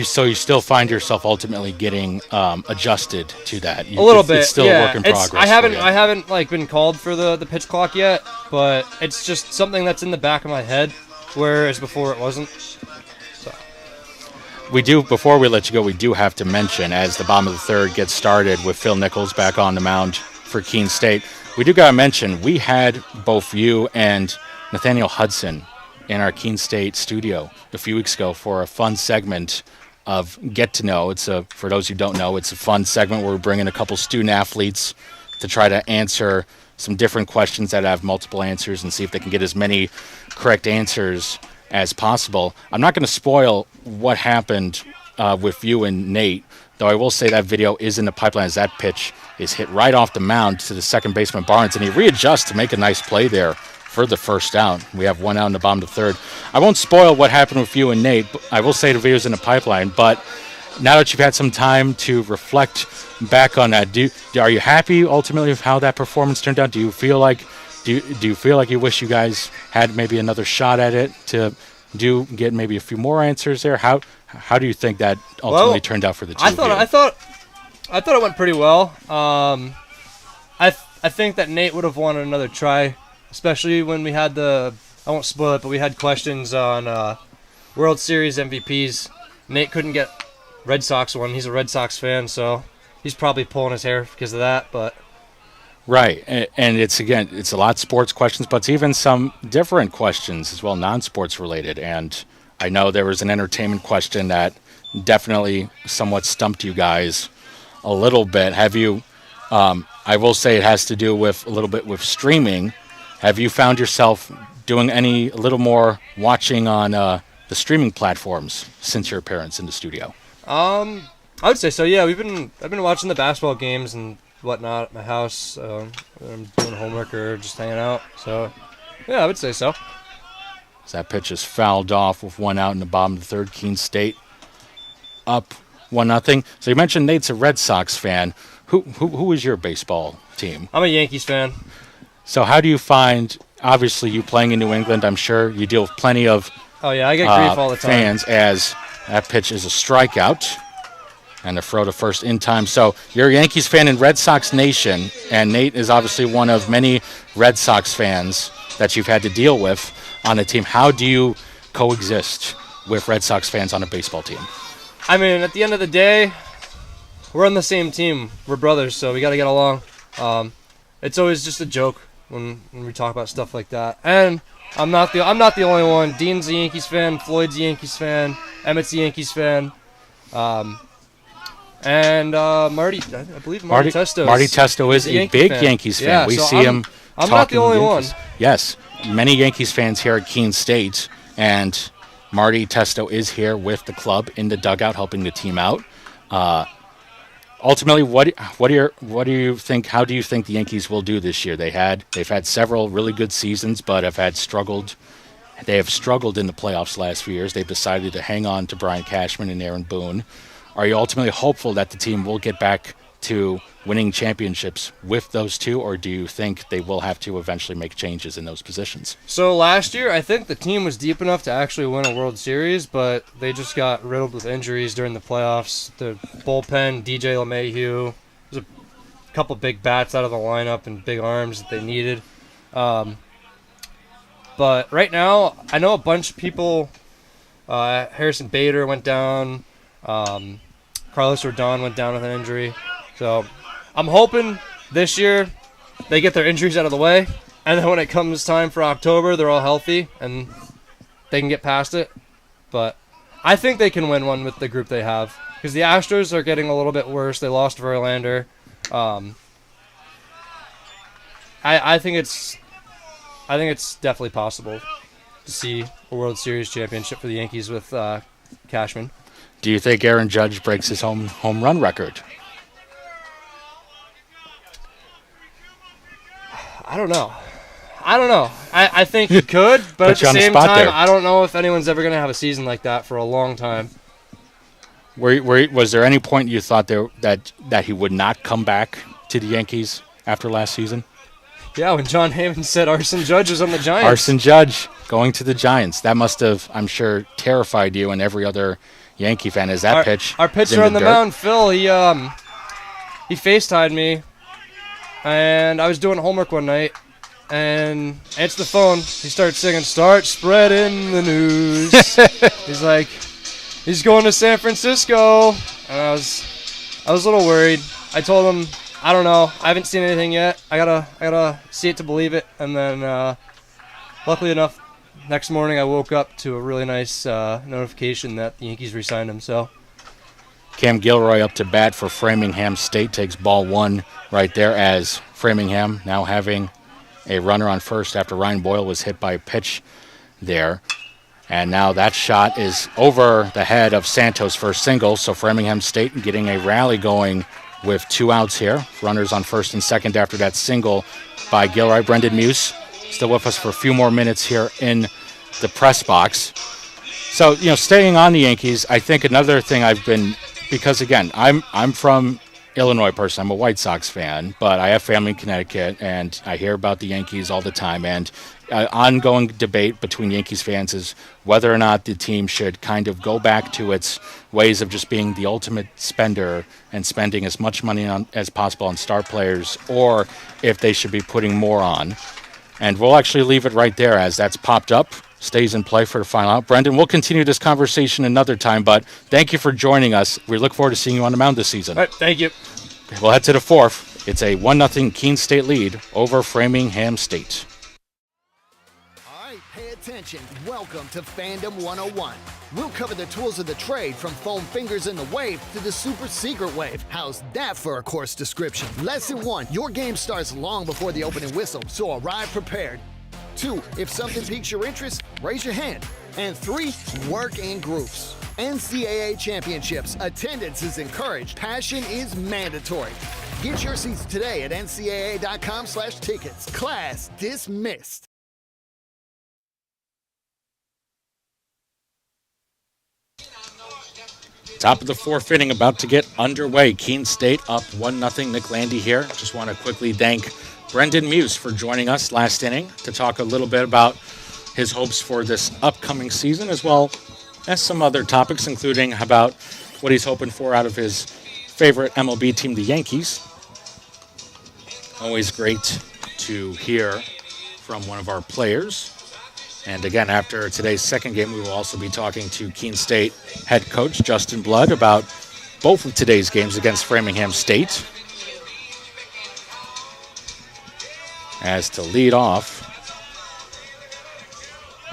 So you still find yourself ultimately getting adjusted to that. A little bit. It's still yeah. a work in progress. I haven't like been called for the pitch clock yet, but it's just something that's in the back of my head, whereas before it wasn't. So. Before we let you go, we do have to mention, as the bottom of the third gets started with Phil Nichols back on the mound for Keene State, we do got to mention we had both you and Nathaniel Hudson in our Keene State studio a few weeks ago for a fun segment of Get to Know. For those who don't know, it's a fun segment where we bring in a couple student athletes to try to answer some different questions that have multiple answers and see if they can get as many correct answers as possible. I'm not going to spoil what happened with you and Nate, though I will say that video is in the pipeline as that pitch is hit right off the mound to the second baseman Barnes, and he readjusts to make a nice play there for the first out. We have one out in the bottom of the third. I won't spoil what happened with you and Nate, but I will say the video's in the pipeline. But now that you've had some time to reflect back on that, are you happy ultimately with how that performance turned out? Do you feel like you wish you guys had maybe another shot at it to get maybe a few more answers there? How do you think that ultimately turned out for the two of you? I thought it went pretty well. I think that Nate would have wanted another try, especially when we had I won't spoil it, but we had questions on World Series MVPs. Nate couldn't get Red Sox one. He's a Red Sox fan, so he's probably pulling his hair because of that. But right, and it's a lot of sports questions, but it's even some different questions as well, non-sports related. And I know there was an entertainment question that definitely somewhat stumped you guys a little bit. Have you? I will say it has to do with a little bit with streaming. Have you found yourself doing a little more watching on the streaming platforms since your appearance in the studio? I would say so. Yeah, I've been watching the basketball games and whatnot at my house. I'm doing homework or just hanging out. So yeah, I would say so. As that pitch is fouled off with one out in the bottom of the third, Keene State up 1-0. So you mentioned Nate's a Red Sox fan. Who is your baseball team? I'm a Yankees fan. So how do you find, obviously you playing in New England, I'm sure you deal with plenty of I get grief all the time. Fans, as that pitch is a strikeout and a throw to first in time. So you're a Yankees fan in Red Sox Nation, and Nate is obviously one of many Red Sox fans that you've had to deal with on the team. How do you coexist with Red Sox fans on a baseball team? I mean, at the end of the day, we're on the same team. We're brothers, so we got to get along. It's always just a joke when we talk about stuff like that. And I'm not the only one. Dean's a Yankees fan. Floyd's a Yankees fan. Emmett's a Yankees fan. And Marty, I believe Marty Testo. Marty Testo is a big Yankees fan. Yeah, we so see him. I'm not the only one. Yes, many Yankees fans here at Keene State, and Marty Testo is here with the club in the dugout, helping the team out. Ultimately, what do you think? How do you think the Yankees will do this year? They've had several really good seasons, but have struggled. They have struggled in the playoffs the last few years. They've decided to hang on to Brian Cashman and Aaron Boone. Are you ultimately hopeful that the team will get back to winning championships with those two, or do you think they will have to eventually make changes in those positions? So last year, I think the team was deep enough to actually win a World Series, but they just got riddled with injuries during the playoffs. The bullpen, DJ LeMahieu, there's a couple big bats out of the lineup and big arms that they needed. But right now, I know a bunch of people. Harrison Bader went down. Carlos Rodon went down with an injury. So I'm hoping this year they get their injuries out of the way, and then when it comes time for October, they're all healthy and they can get past it. But I think they can win one with the group they have, because the Astros are getting a little bit worse. They lost Verlander. I think it's definitely possible to see a World Series championship for the Yankees with Cashman. Do you think Aaron Judge breaks his home run record? I don't know. I think he could, but at the same time, I don't know if anyone's ever going to have a season like that for a long time. Was there any point you thought that he would not come back to the Yankees after last season? Yeah, when John Heyman said Arson Judge was on the Giants. Arson Judge going to the Giants. That must have, I'm sure, terrified you and every other Yankee fan. Is that pitch? Our pitcher on the mound, Phil, he FaceTimed me, and I was doing homework one night, and answered the phone. He started singing, "Start spreading the news." He's like, he's going to San Francisco, and I was a little worried. I told him, I don't know. I haven't seen anything yet. I gotta see it to believe it. And then, luckily enough, next morning I woke up to a really nice notification that the Yankees re-signed him. So, Cam Gilroy up to bat for Framingham State, takes ball one right there, as Framingham now having a runner on first after Ryan Boyle was hit by a pitch there. And now that shot is over the head of Santos for a single. So Framingham State getting a rally going with 2 outs here. Runners on first and second after that single by Gilroy. Brendan Muse still with us for a few more minutes here in the press box. So, staying on the Yankees, I think another thing because again, I'm from Illinois person. I'm a White Sox fan, but I have family in Connecticut, and I hear about the Yankees all the time. And ongoing debate between Yankees fans is whether or not the team should kind of go back to its ways of just being the ultimate spender and spending as much money as possible on star players, or if they should be putting more on. And we'll actually leave it right there, as that's popped up, stays in play for the final out. Brendan, we'll continue this conversation another time, but thank you for joining us. We look forward to seeing you on the mound this season. All right, thank you. We'll head to the fourth. It's a 1-0 Keene State lead over Framingham State. Pay attention. Welcome to Fandom 101. We'll cover the tools of the trade, from foam fingers in the wave to the super secret wave. How's that for a course description? Lesson 1, your game starts long before the opening whistle, so arrive prepared. 2, if something piques your interest, raise your hand. And 3, work in groups. NCAA championships. Attendance is encouraged. Passion is mandatory. Get your seats today at ncaa.com/tickets. Class dismissed. Top of the fourth inning about to get underway. Keene State up 1-0. Nick Landy here. Just want to quickly thank Brendan Muse for joining us last inning to talk a little bit about his hopes for this upcoming season, as well as some other topics, including about what he's hoping for out of his favorite MLB team, the Yankees. Always great to hear from one of our players. And again, after today's second game, we will also be talking to Keene State head coach Justin Blood about both of today's games against Framingham State. As to lead off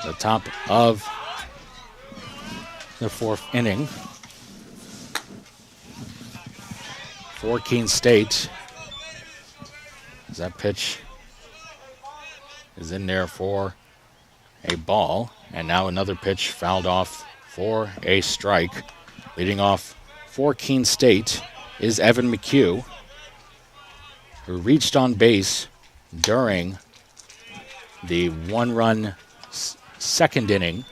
the top of the fourth inning for Keene State, as that pitch is in there for a ball, and now another pitch fouled off for a strike. Leading off for Keene State is Evan McHugh, who reached on base during the one-run second inning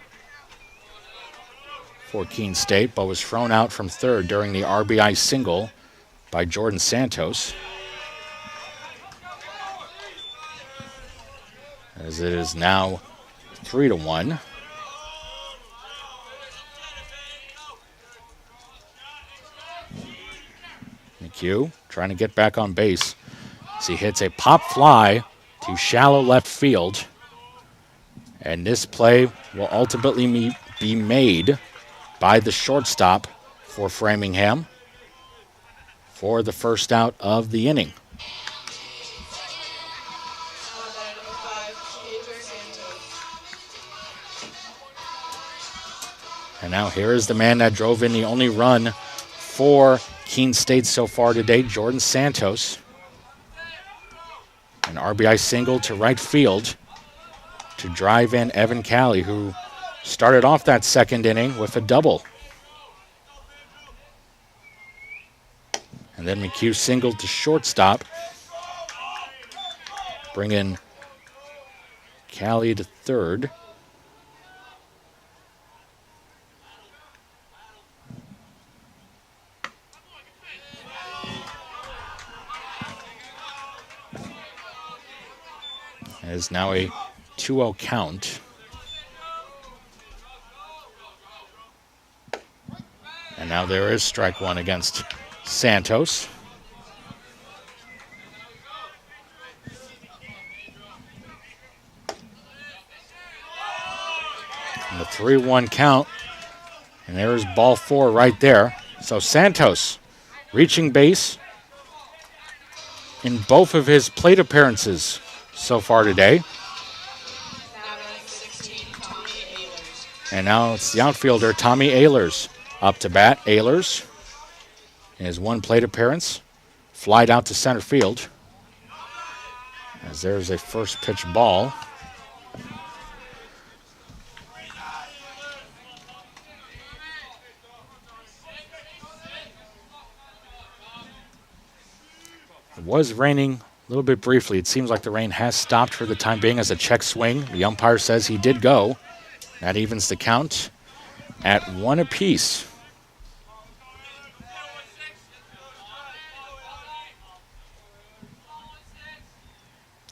for Keene State, but was thrown out from third during the RBI single by Jordan Santos. As it is now 3-1. McHugh trying to get back on base as he hits a pop fly to shallow left field. And this play will ultimately be made by the shortstop for Framingham. for the first out of the inning. And now here is the man that drove in the only run for Keene State so far today, Jordan Santos. An RBI single to right field to drive in Evan Calley, who started off that second inning with a double. And then McHugh singled to shortstop, bringing Calley to third. It is now a 2-0 count. And now there is strike one against Santos. And the 3-1 count. And there is ball four right there. So Santos reaching base in both of his plate appearances so far today. And now it's the outfielder, Tommy Ehlers, up to bat. Ehlers, in his one plate appearance, flied out to center field. As there's a first pitch ball. It was raining a little bit briefly. It seems like the rain has stopped for the time being as a check swing. The umpire says he did go. That evens the count at 1 apiece.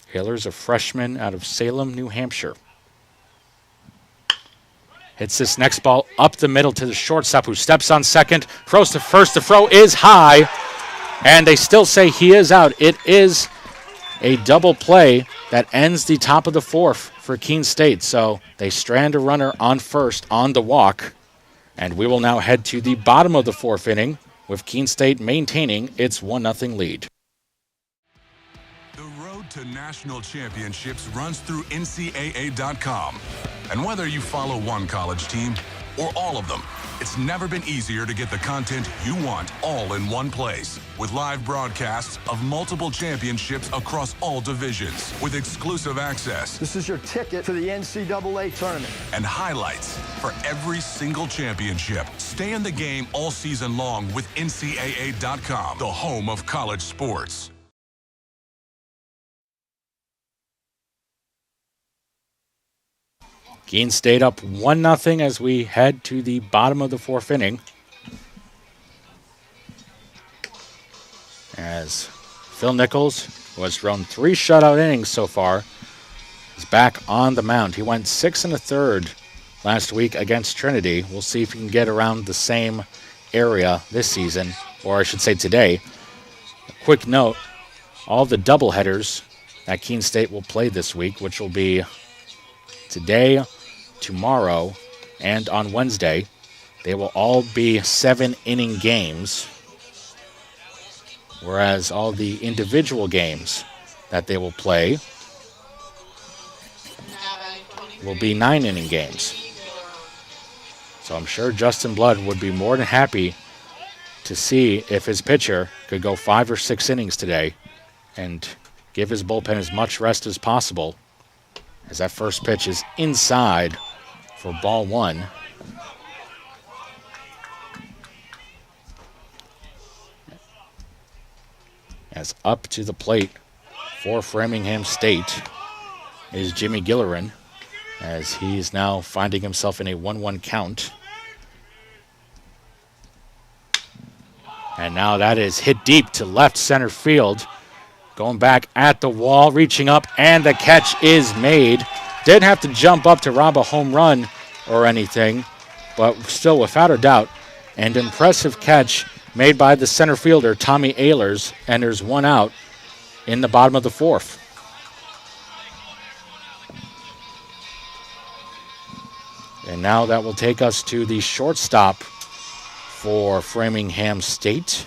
Hiller's a freshman out of Salem, New Hampshire. Hits this next ball up the middle to the shortstop, who steps on second, throws to first. The throw is high, and they still say he is out. It is a double play that ends the top of the fourth for Keene State. So they strand a runner on first on the walk, and we will now head to the bottom of the fourth inning with Keene State maintaining its 1-0 lead. The road to national championships runs through NCAA.com. And whether you follow one college team or all of them, it's never been easier to get the content you want all in one place. With live broadcasts of multiple championships across all divisions, with exclusive access. This is your ticket to the NCAA tournament. And highlights for every single championship. Stay in the game all season long with NCAA.com, the home of college sports. Keene State up 1-0 as we head to the bottom of the fourth inning. As Phil Nichols, who has thrown 3 shutout innings so far, is back on the mound. He went 6 1/3 last week against Trinity. We'll see if he can get around the same area this season, or I should say today. A quick note, all the doubleheaders that Keene State will play this week, which will be today, tomorrow, and on Wednesday, they will all be 7-inning games, whereas all the individual games that they will play will be 9-inning games. So I'm sure Justin Blood would be more than happy to see if his pitcher could go 5 or 6 innings today and give his bullpen as much rest as possible, as that first pitch is inside for ball 1. As up to the plate for Framingham State is Jimmy Gillerin, as he is now finding himself in a 1-1 count. And now that is hit deep to left center field. Going back at the wall, reaching up, and the catch is made. Didn't have to jump up to rob a home run or anything, but still, without a doubt, an impressive catch made by the center fielder, Tommy Ehlers, and there's 1 out in the bottom of the fourth. And now that will take us to the shortstop for Framingham State.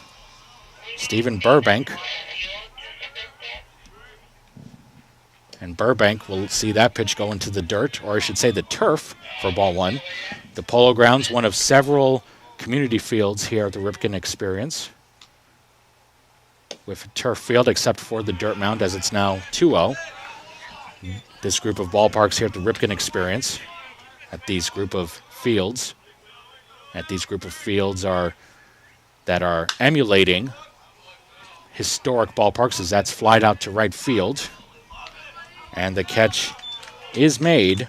Stephen Burbank. And Burbank will see that pitch go into the dirt, or I should say the turf, for ball one. The Polo Grounds, one of several community fields here at the Ripken Experience, with a turf field except for the dirt mound, as it's now 2-0. This group of ballparks here at the Ripken Experience, at these group of fields, that are emulating historic ballparks, as that's flied out to right field. And the catch is made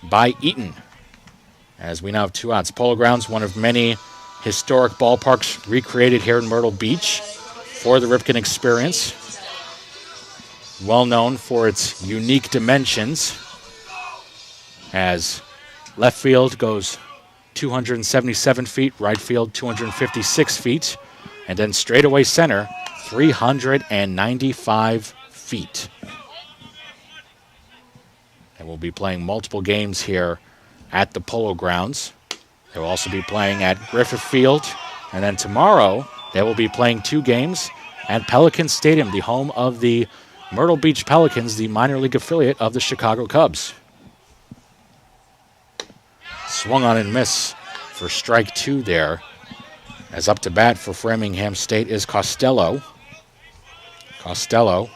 by Eaton, as we now have 2 outs. Polo Grounds, one of many historic ballparks recreated here in Myrtle Beach for the Ripken Experience. Well known for its unique dimensions, as left field goes 277 feet, right field 256 feet, and then straightaway center 395 feet. And we'll be playing multiple games here at the Polo Grounds. They will also be playing at Griffith Field, and then tomorrow they will be playing 2 games at Pelican Stadium, the home of the Myrtle Beach Pelicans, the minor league affiliate of the Chicago Cubs. Swung on and miss for strike 2 there, as up to bat for Framingham State is Costello. Costello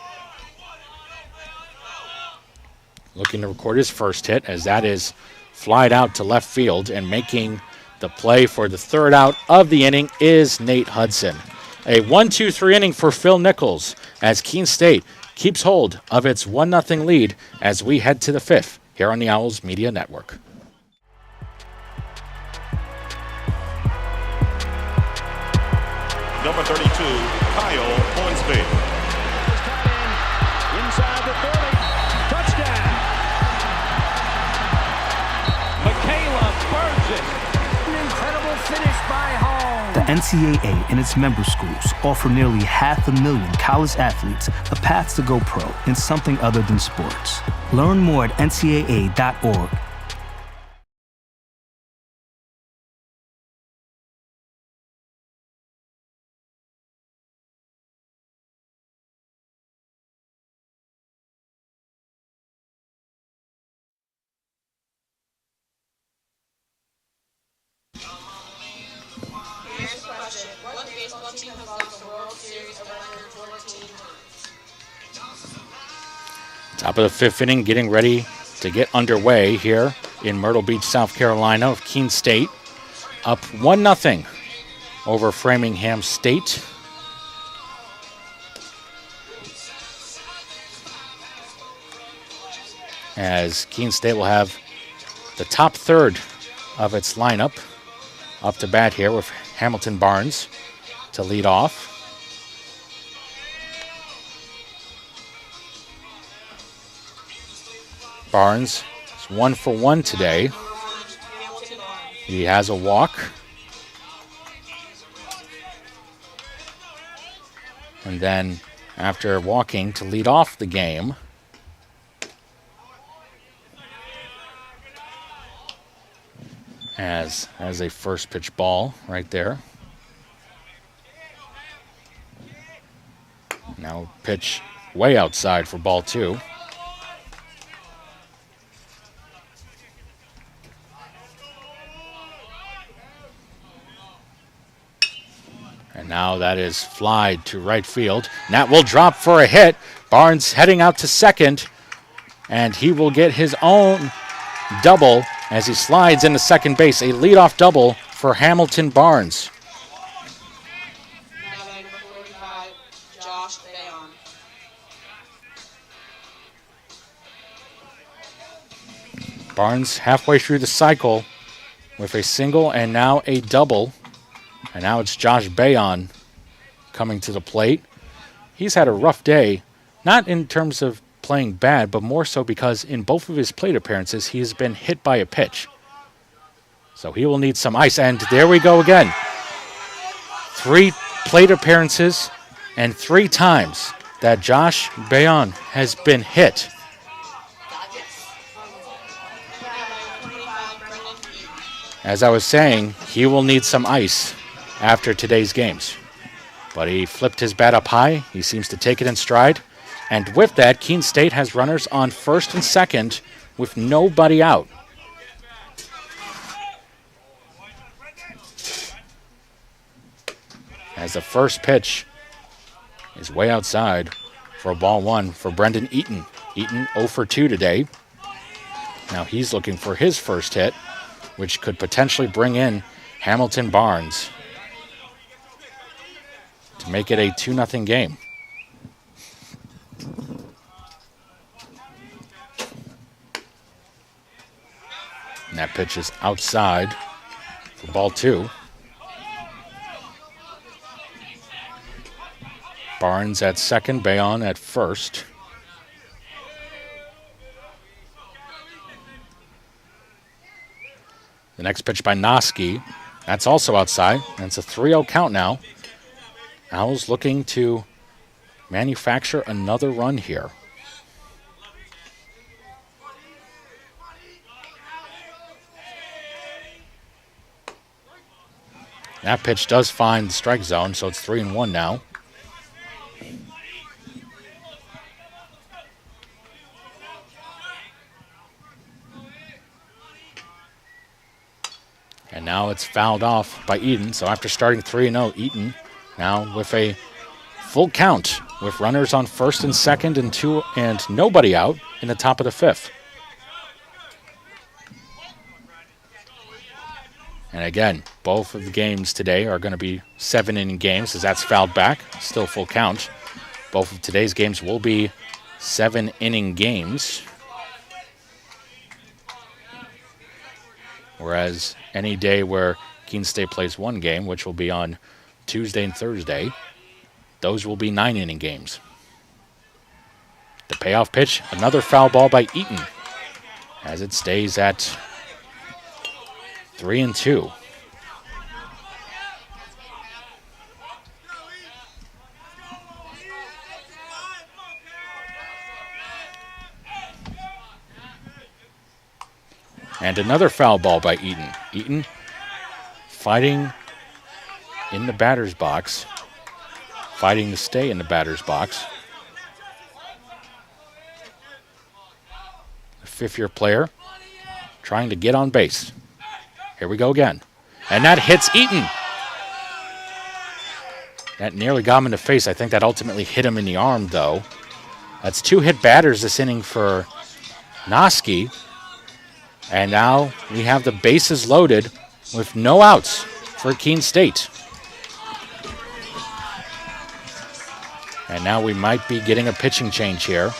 looking to record his first hit, as that is flied out to left field, and making the play for the 3rd out of the inning is Nate Hudson. A 1-2-3 inning for Phil Nichols, as Keene State keeps hold of its 1-0 lead as we head to the 5th here on the Owls Media Network. Number 32, Kyle Hornsby. Inside the 30. Touchdown. Michaela burns it. An incredible finish by Hall. The NCAA and its member schools offer nearly 500,000 college athletes a path to go pro in something other than sports. Learn more at ncaa.org. Top of the 5th inning, getting ready to get underway here in Myrtle Beach, South Carolina, of Keene State. Up 1-0 over Framingham State. As Keene State will have the top third of its lineup up to bat here, with Hamilton Barnes to lead off. Barnes is 1 for 1 today. He has a walk. And then after walking to lead off the game, as a first pitch ball right there. Now pitch way outside for ball 2. And now that is flied to right field. And that will drop for a hit. Barnes heading out to second, and he will get his own double as he slides into second base. A leadoff double for Hamilton Barnes. Barnes halfway through the cycle with a single and now a double. And now it's Josh Bayon coming to the plate. He's had a rough day, not in terms of playing bad, but more so because in both of his plate appearances, he has been hit by a pitch. So he will need some ice. And there we go again. 3 plate appearances and 3 times that Josh Bayon has been hit. As I was saying, he will need some ice after today's games. But he flipped his bat up high. He seems to take it in stride. And with that, Keene State has runners on first and second with nobody out. As the first pitch is way outside for a ball one for Brendan Eaton. Eaton 0 for 2 today. Now he's looking for his first hit, which could potentially bring in Hamilton Barnes to make it a 2-0 game. And that pitch is outside for ball two. Barnes at second, Bayon at first. The next pitch by Noski. That's also outside. And it's a 3-0 count now. Owls looking to manufacture another run here. That pitch does find the strike zone, so it's 3-1 now. And now it's fouled off by Eden. So after starting 3-0, Eaton now with a full count with runners on first and second and nobody out in the top of the fifth. And again, both of the games today are going to be 7-inning games as that's fouled back. Still full count. Both of today's games will be 7-inning games. Whereas any day where Keene State plays one game, which will be on Tuesday and Thursday, those will be 9-inning games. The payoff pitch, another foul ball by Eaton as it stays at 3-2. And another foul ball by Eaton. Eaton fighting in the batter's box, fighting to stay in the batter's box. A fifth-year player trying to get on base. Here we go again. And that hits Eaton. That nearly got him in the face. I think that ultimately hit him in the arm, though. That's 2 hit batters this inning for Noski. And now we have the bases loaded with no outs for Keene State. And now we might be getting a pitching change here.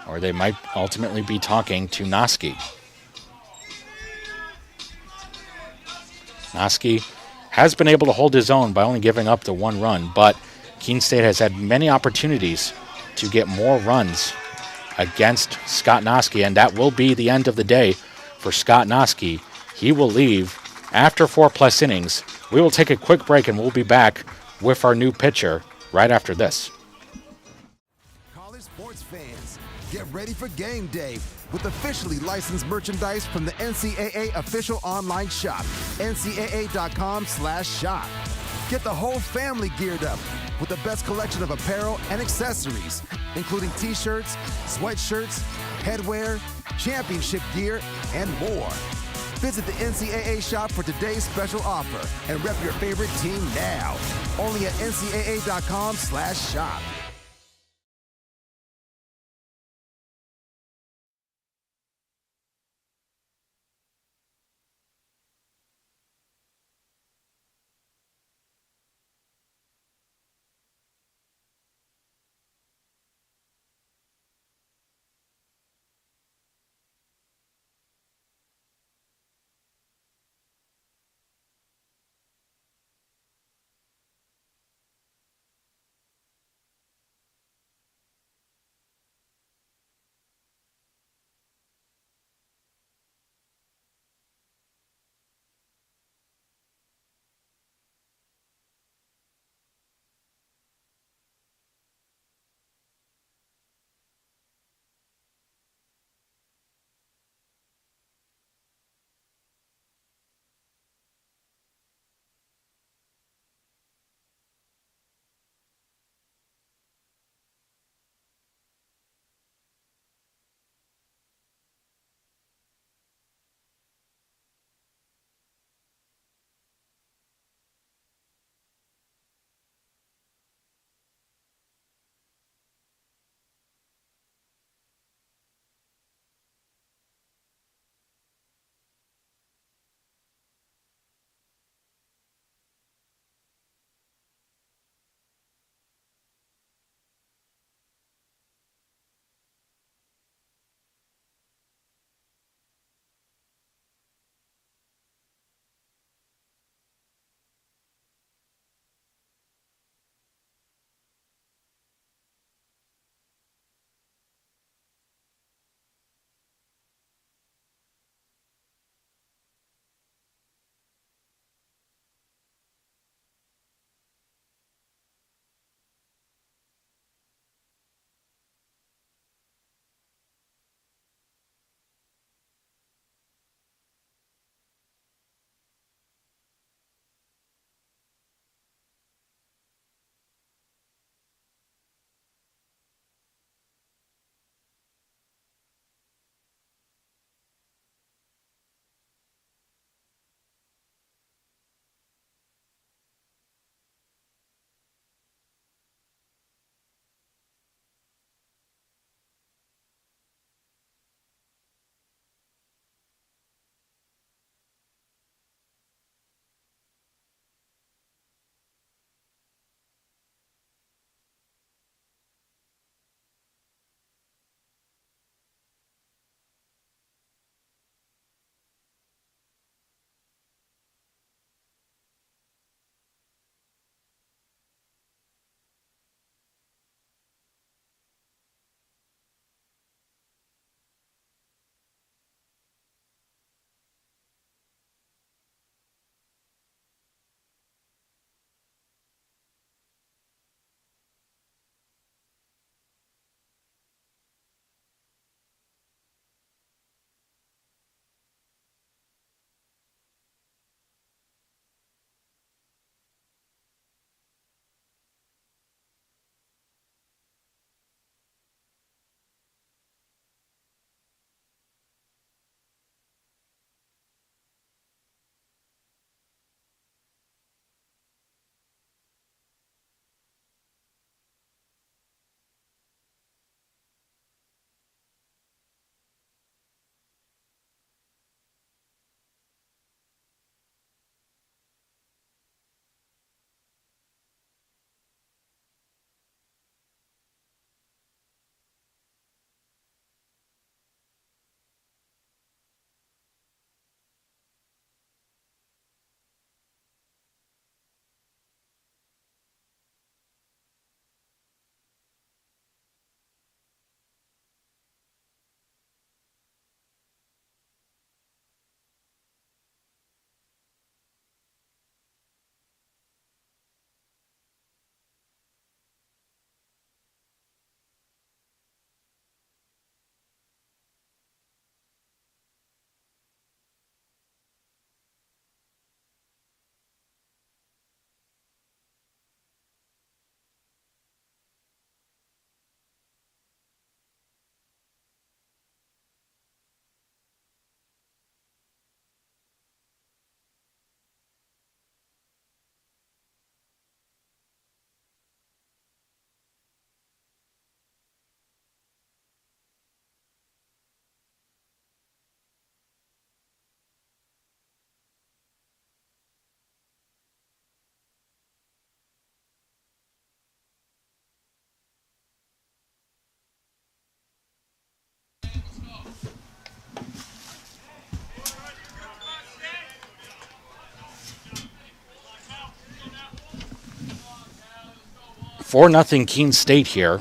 Or they might ultimately be talking to Noski. Noski has been able to hold his own by only giving up the 1 run, but Keene State has had many opportunities to get more runs against Scott Noski, and that will be the end of the day for Scott Noski. He will leave after 4+ innings. We will take a quick break, and we'll be back with our new pitcher right after this. College sports fans, get ready for game day with officially licensed merchandise from the NCAA official online shop, ncaa.com/shop. Get the whole family geared up with the best collection of apparel and accessories, including t-shirts, sweatshirts, headwear, championship gear, and more. Visit the NCAA shop for today's special offer and rep your favorite team now. Only at ncaa.com/shop. 4-0 Keene State here.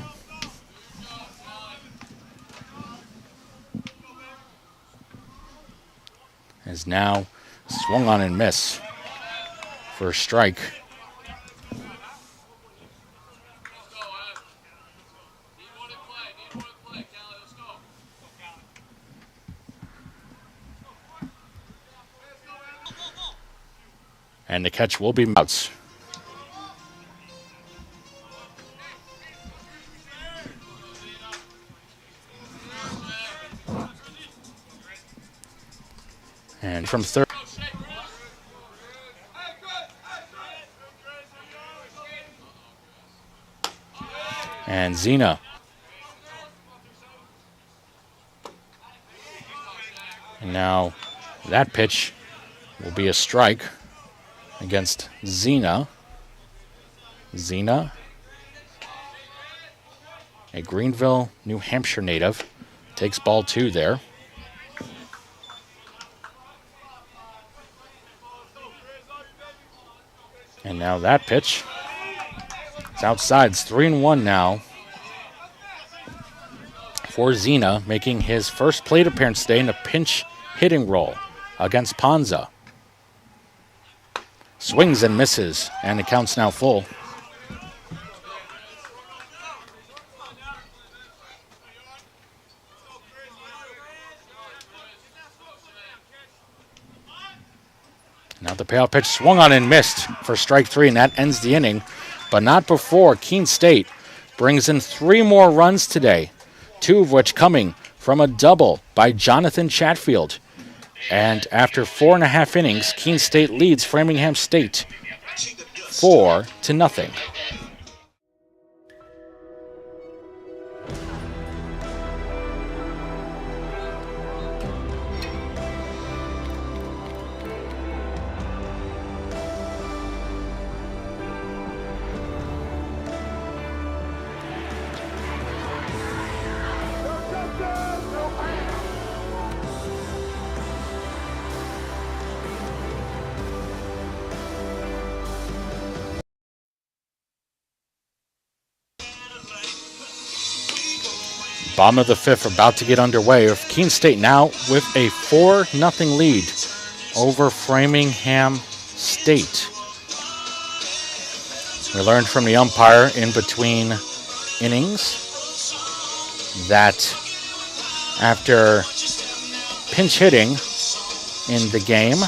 Is now swung on and miss for a strike. And the catch will be outs. And from third. And Zena. And now that pitch will be a strike against Zena. Zena, a Greenville, New Hampshire native, takes ball 2 there. And now that pitch. It's outside. It's 3-1 now for Zena, making his first plate appearance today in a pinch hitting role against Ponza. Swings and misses, and the count's now full. Now the payoff pitch swung on and missed for strike 3, and that ends the inning, but not before Keene State brings in 3 more runs today, 2 of which coming from a double by Jonathan Chatfield. And after 4.5 innings, Keene State leads Framingham State 4-0. Bottom of the 5th about to get underway. With Keene State now with a 4-0 lead over Framingham State. We learned from the umpire in between innings that after pinch hitting in the game,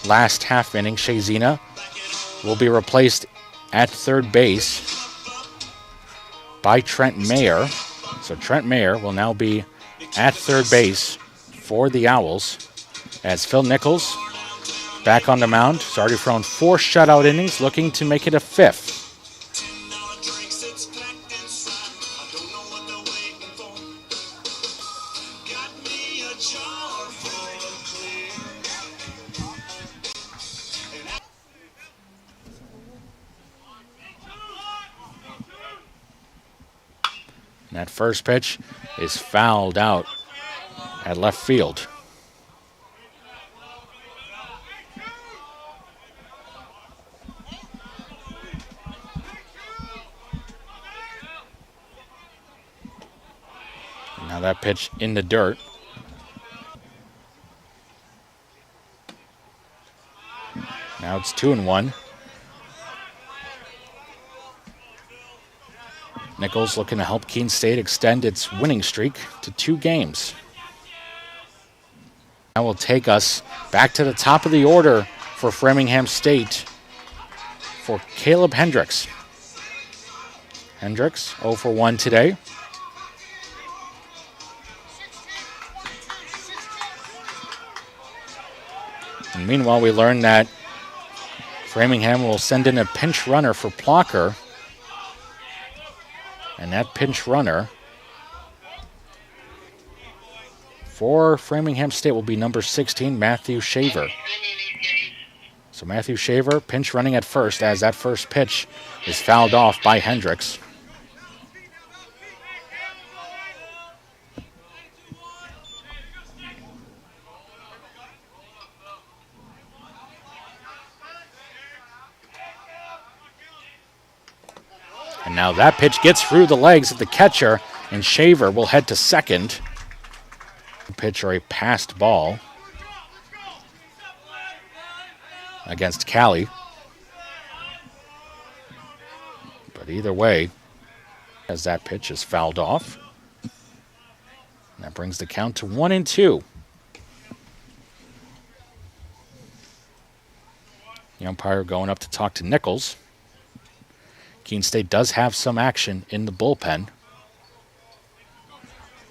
last half inning, Shea Zena will be replaced at third base by Trent Mayer. So Trent Mayer will now be at third base for the Owls as Phil Nichols back on the mound. He's already thrown 4 shutout innings, looking to make it a 5th. And that first pitch is fouled out at left field. And now that pitch in the dirt. Now it's 2-1. Nichols looking to help Keene State extend its winning streak to 2 games. That will take us back to the top of the order for Framingham State for Caleb Hendricks. Hendricks 0 for 1 today. And meanwhile, we learn that Framingham will send in a pinch runner for Plocker. And that pinch runner for Framingham State will be number 16, Matthew Shaver. So Matthew Shaver pinch running at first as that first pitch is fouled off by Hendricks. And now that pitch gets through the legs of the catcher, and Shaver will head to second. The pitch or a passed ball against Cali. But either way, as that pitch is fouled off, and that brings the count to 1-2. The umpire going up to talk to Nichols. Keene State does have some action in the bullpen.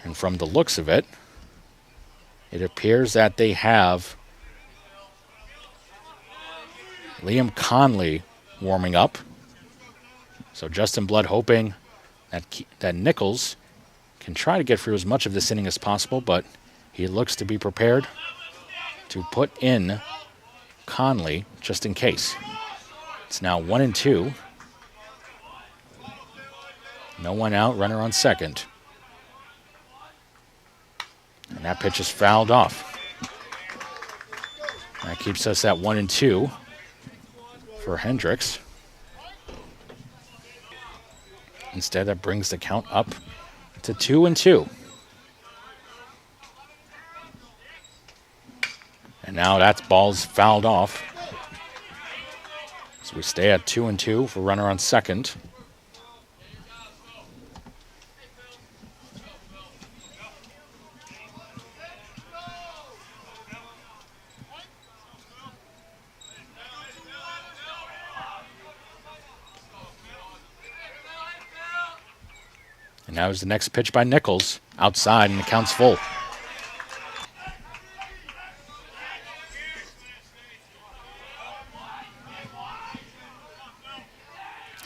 And from the looks of it, it appears that they have Liam Conley warming up. So Justin Blood hoping that Nichols can try to get through as much of this inning as possible, but he looks to be prepared to put in Conley just in case. It's now 1-2. No one out, runner on second. And that pitch is fouled off. That keeps us at 1-2 for Hendricks. Instead, that brings the count up to 2-2. And now that ball's fouled off. So we stay at 2-2 for runner on second. And now is the next pitch by Nichols. Outside, and the count's full.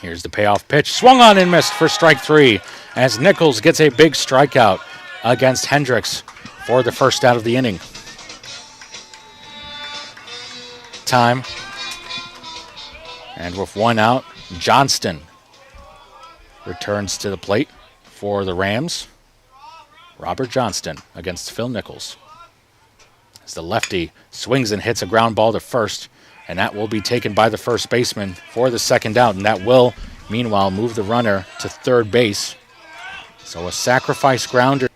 Here's the payoff pitch. Swung on and missed for strike three as Nichols gets a big strikeout against Hendricks for the first out of the inning. Time. And with one out, Johnston returns to the plate for the Rams. Robert Johnston against Phil Nichols. As the lefty swings and hits a ground ball to first, and that will be taken by the first baseman for the second out, and that will, meanwhile, move the runner to third base. So a sacrifice grounder.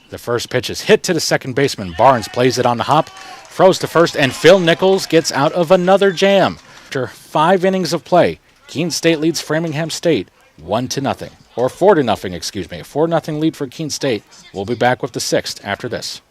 The first pitch is hit to the second baseman. Barnes plays it on the hop, throws to first, and Phil Nichols gets out of another jam. After 5 innings of play, Keene State leads Framingham State 1-0, or 4-0, excuse me. A 4-0 lead for Keene State. We'll be back with the sixth after this.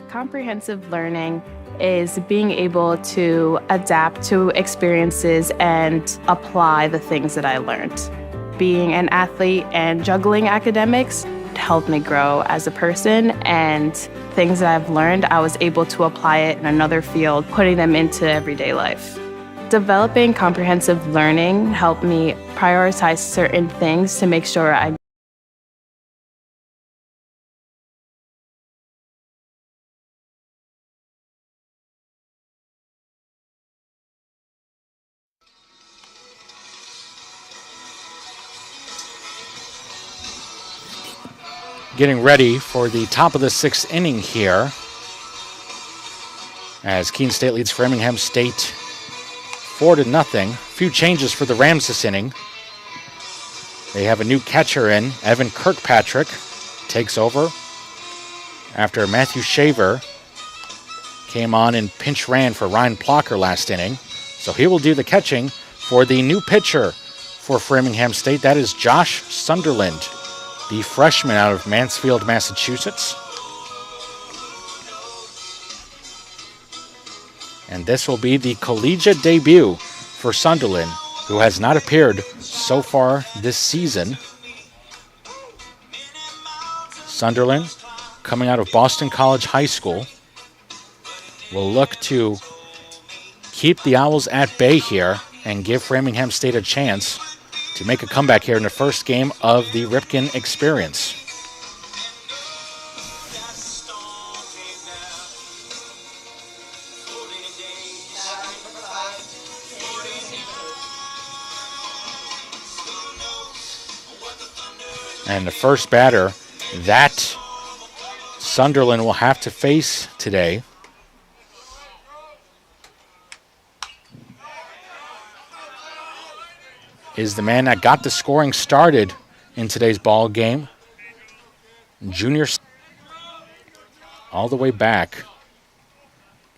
Comprehensive learning is being able to adapt to experiences and apply the things that I learned. Being an athlete and juggling academics helped me grow as a person, and things that I've learned, I was able to apply it in another field, putting them into everyday life. Developing comprehensive learning helped me prioritize certain things to make sure I getting ready for the top of the sixth inning here as Keene State leads Framingham State 4-0. Few changes for the Rams this inning. They have a new catcher in. Evan Kirkpatrick takes over after Matthew Shaver came on and pinch ran for Ryan Plocker last inning. So he will do the catching for the new pitcher for Framingham State. That is Josh Sunderland, the freshman out of Mansfield, Massachusetts. And this will be the collegiate debut for Sunderland, who has not appeared so far this season. Sunderland, coming out of Boston College High School, will look to keep the Owls at bay here and give Framingham State a chance to make a comeback here in the first game of the Ripken experience. And the first batter that Sunderland will have to face today is the man that got the scoring started in today's ball game. Junior all the way back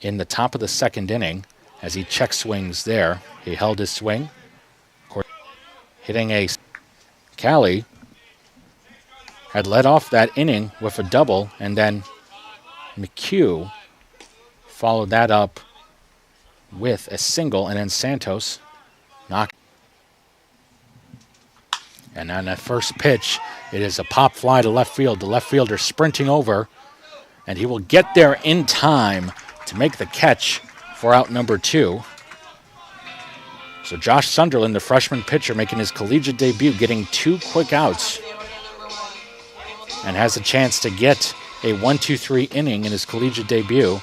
in the top of the second inning as he check swings there. He held his swing. Hitting a Callie had led off that inning with a double, and then McHugh followed that up with a single, and then Santos knocked. And on that first pitch, it is a pop fly to left field. The left fielder sprinting over, and he will get there in time to make the catch for out number 2. So Josh Sunderland, the freshman pitcher, making his collegiate debut, getting 2 quick outs, and has a chance to get a 1-2-3 inning in his collegiate debut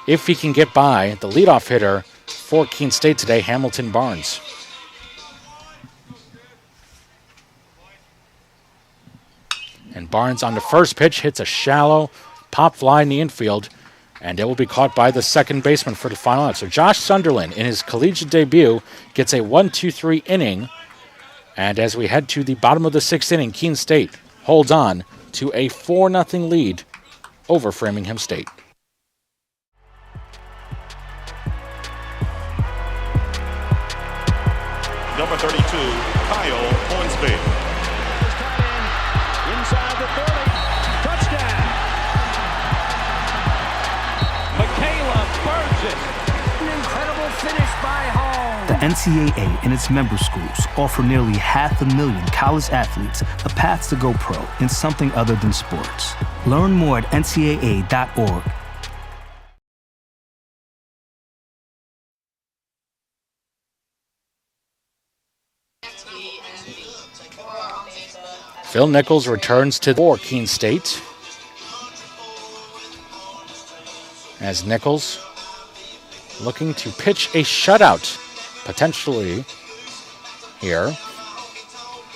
if he can get by the leadoff hitter for Keene State today, Hamilton Barnes. And Barnes on the first pitch hits a shallow pop fly in the infield, and it will be caught by the second baseman for the final out. So Josh Sunderland, in his collegiate debut, gets a 1-2-3 inning. And as we head to the bottom of the 6th inning, Keene State holds on to a 4-0 lead over Framingham State. Number 32, Kyle Hornsby. Inside the 30. Touchdown. Michaela Burgess. An incredible finish by home. The NCAA and its member schools offer nearly 500,000 college athletes a path to go pro in something other than sports. Learn more at ncaa.org. Phil Nichols returns to for Keene State. As Nichols looking to pitch a shutout, potentially here.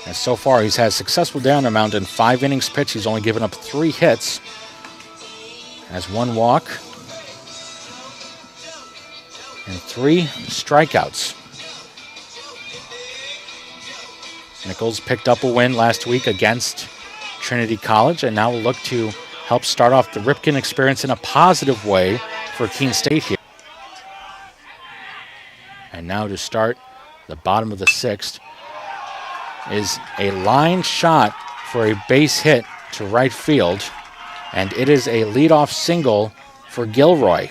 As so far he's had successful down and mound in 5 innings pitched. He's only given up 3 hits. Has 1 walk and 3 strikeouts. Nichols picked up a win last week against Trinity College, and now will look to help start off the Ripken experience in a positive way for Keene State here. And now to start the bottom of the 6th is a line shot for a base hit to right field, and it is a leadoff single for Gilroy.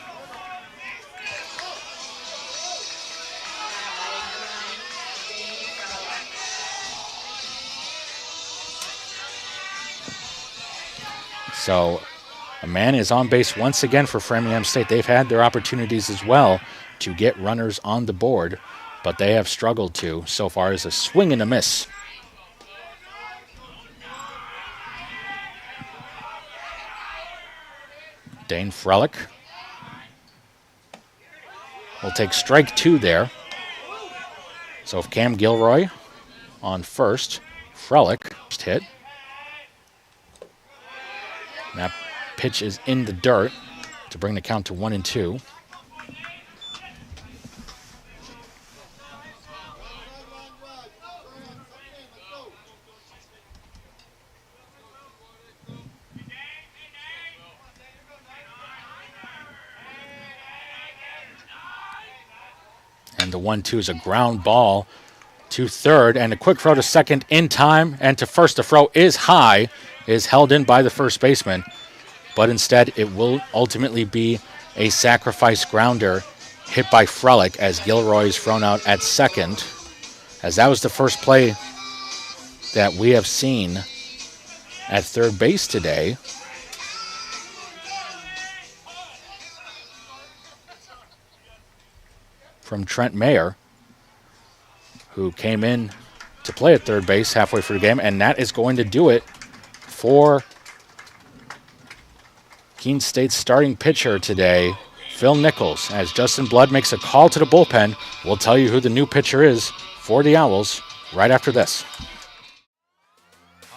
So a man is on base once again for Framingham State. They've had their opportunities as well to get runners on the board, but they have struggled to so far as a swing and a miss. Dane Frelick will take strike 2 there. So if Cam Gilroy on first, Frelick just hit. That pitch is in the dirt to bring the count to 1-2. And the 1-2 is a ground ball to third, and a quick throw to second in time, and to first. The throw is high, is held in by the first baseman, but instead it will ultimately be a sacrifice grounder hit by Frelick as Gilroy is thrown out at second, as that was the first play that we have seen at third base today. From Trent Mayer, who came in to play at third base halfway through the game, and that is going to do it for Keene State's starting pitcher today, Phil Nichols. As Justin Blood makes a call to the bullpen, we'll tell you who the new pitcher is for the Owls right after this.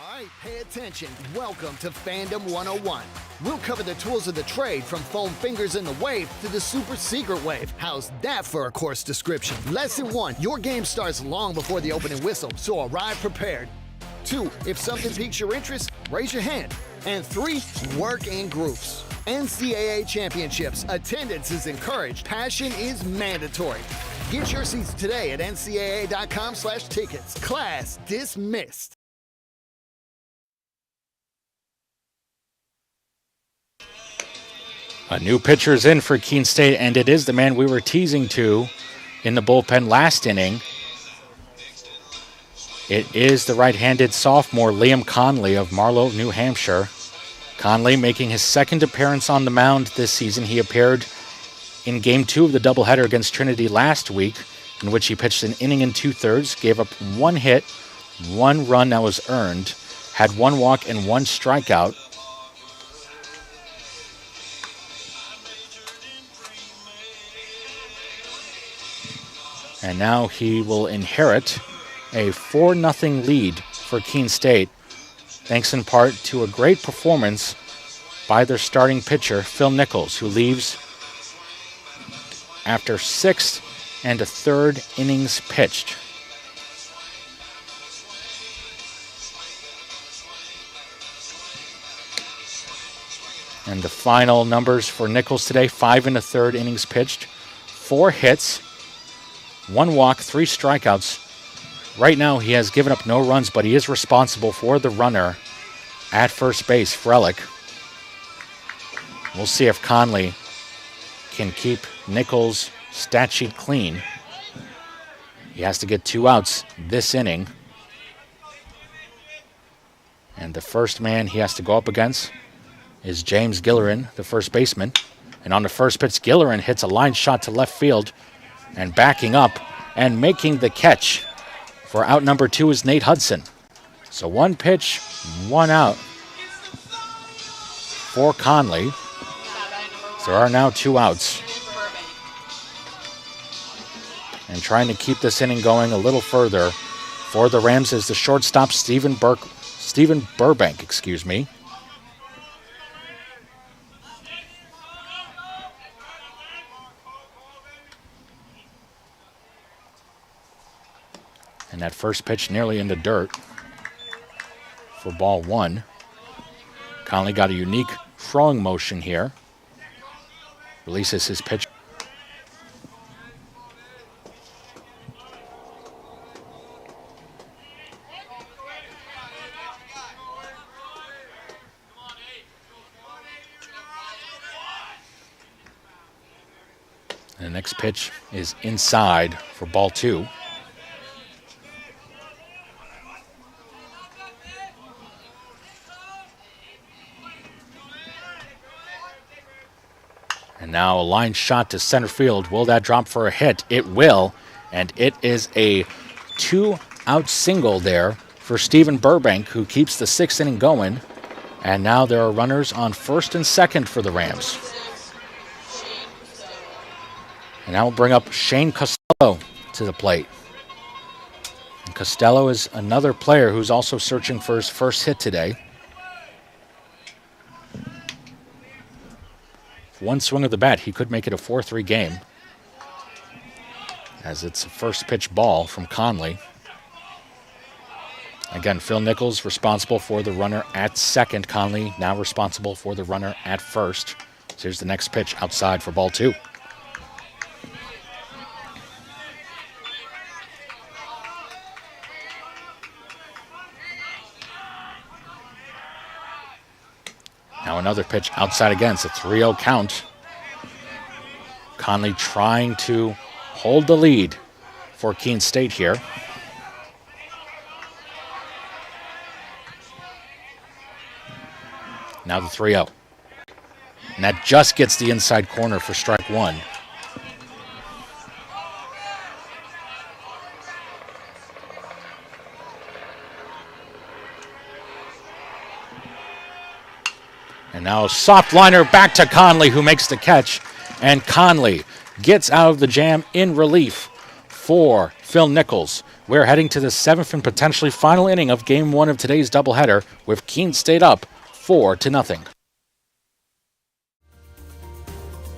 All right, pay attention. Welcome to Fandom 101. We'll cover the tools of the trade from foam fingers in the wave to the super secret wave. How's that for a course description? Lesson 1, your game starts long before the opening whistle, so arrive prepared. 2, if something piques your interest, raise your hand. And 3, work in groups. NCAA championships, attendance is encouraged, passion is mandatory. Get your seats today at ncaa.com/tickets. Class dismissed. A new pitcher's in for Keene State, and it is the man we were teasing to in the bullpen last inning. It is the right-handed sophomore Liam Conley of Marlow, New Hampshire. Conley making his second appearance on the mound this season. He appeared in Game 2 of the doubleheader against Trinity last week, in which he pitched an inning and 2/3, gave up 1 hit, 1 run that was earned, had 1 walk and 1 strikeout. And now he will inherit a 4-0 lead for Keene State, thanks in part to a great performance by their starting pitcher, Phil Nichols, who leaves after 6 1/3 innings pitched. And the final numbers for Nichols today: 5 1/3 innings pitched, 4 hits, 1 walk, 3 strikeouts. Right now he has given up no runs, but he is responsible for the runner at first base, Frelick. We'll see if Conley can keep Nichols' stat sheet clean. He has to get 2 outs this inning. And the first man he has to go up against is James Gillerin, the first baseman. And on the first pitch, Gillerin hits a line shot to left field. And backing up and making the catch for out number 2 is Nate Hudson. So 1 pitch, 1 out for Conley. There are now 2 outs. And trying to keep this inning going a little further for the Rams is the shortstop Stephen Burbank. And that first pitch nearly in the dirt for ball 1. Conley got a unique throwing motion here. Releases his pitch. And the next pitch is inside for ball 2. And now a line shot to center field. Will that drop for a hit? It will. And it is a 2-out single there for Stephen Burbank, who keeps the 6th inning going. And now there are runners on first and second for the Rams. And now we'll bring up Shane Costello to the plate. And Costello is another player who's also searching for his first hit today. One swing of the bat, he could make it a 4-3 game, as it's a first pitch ball from Conley. Again, Phil Nichols responsible for the runner at second. Conley now responsible for the runner at first. So here's the next pitch outside for ball 2. Now another pitch outside again. It's a 3-0 count. Conley trying to hold the lead for Keene State here. Now the 3-0. And that just gets the inside corner for strike 1. And now a soft liner back to Conley, who makes the catch. And Conley gets out of the jam in relief for Phil Nichols. We're heading to the 7th and potentially final inning of Game 1 of today's doubleheader with Keene State up 4-0.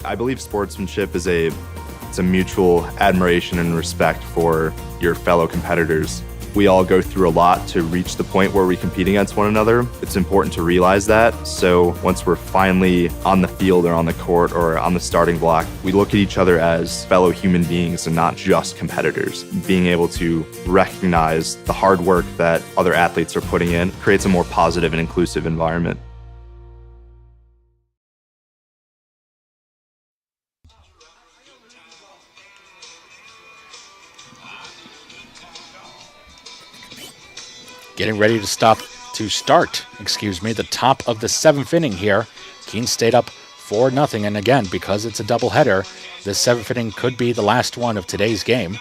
I believe sportsmanship is it's a mutual admiration and respect for your fellow competitors. We all go through a lot to reach the point where we compete against one another. It's important to realize that. So once we're finally on the field or on the court or on the starting block, we look at each other as fellow human beings and not just competitors. Being able to recognize the hard work that other athletes are putting in creates a more positive and inclusive environment. Getting ready to start the top of the 7th inning here. Keene State up 4-0, and again, because it's a doubleheader, this 7th inning could be the last one of today's game.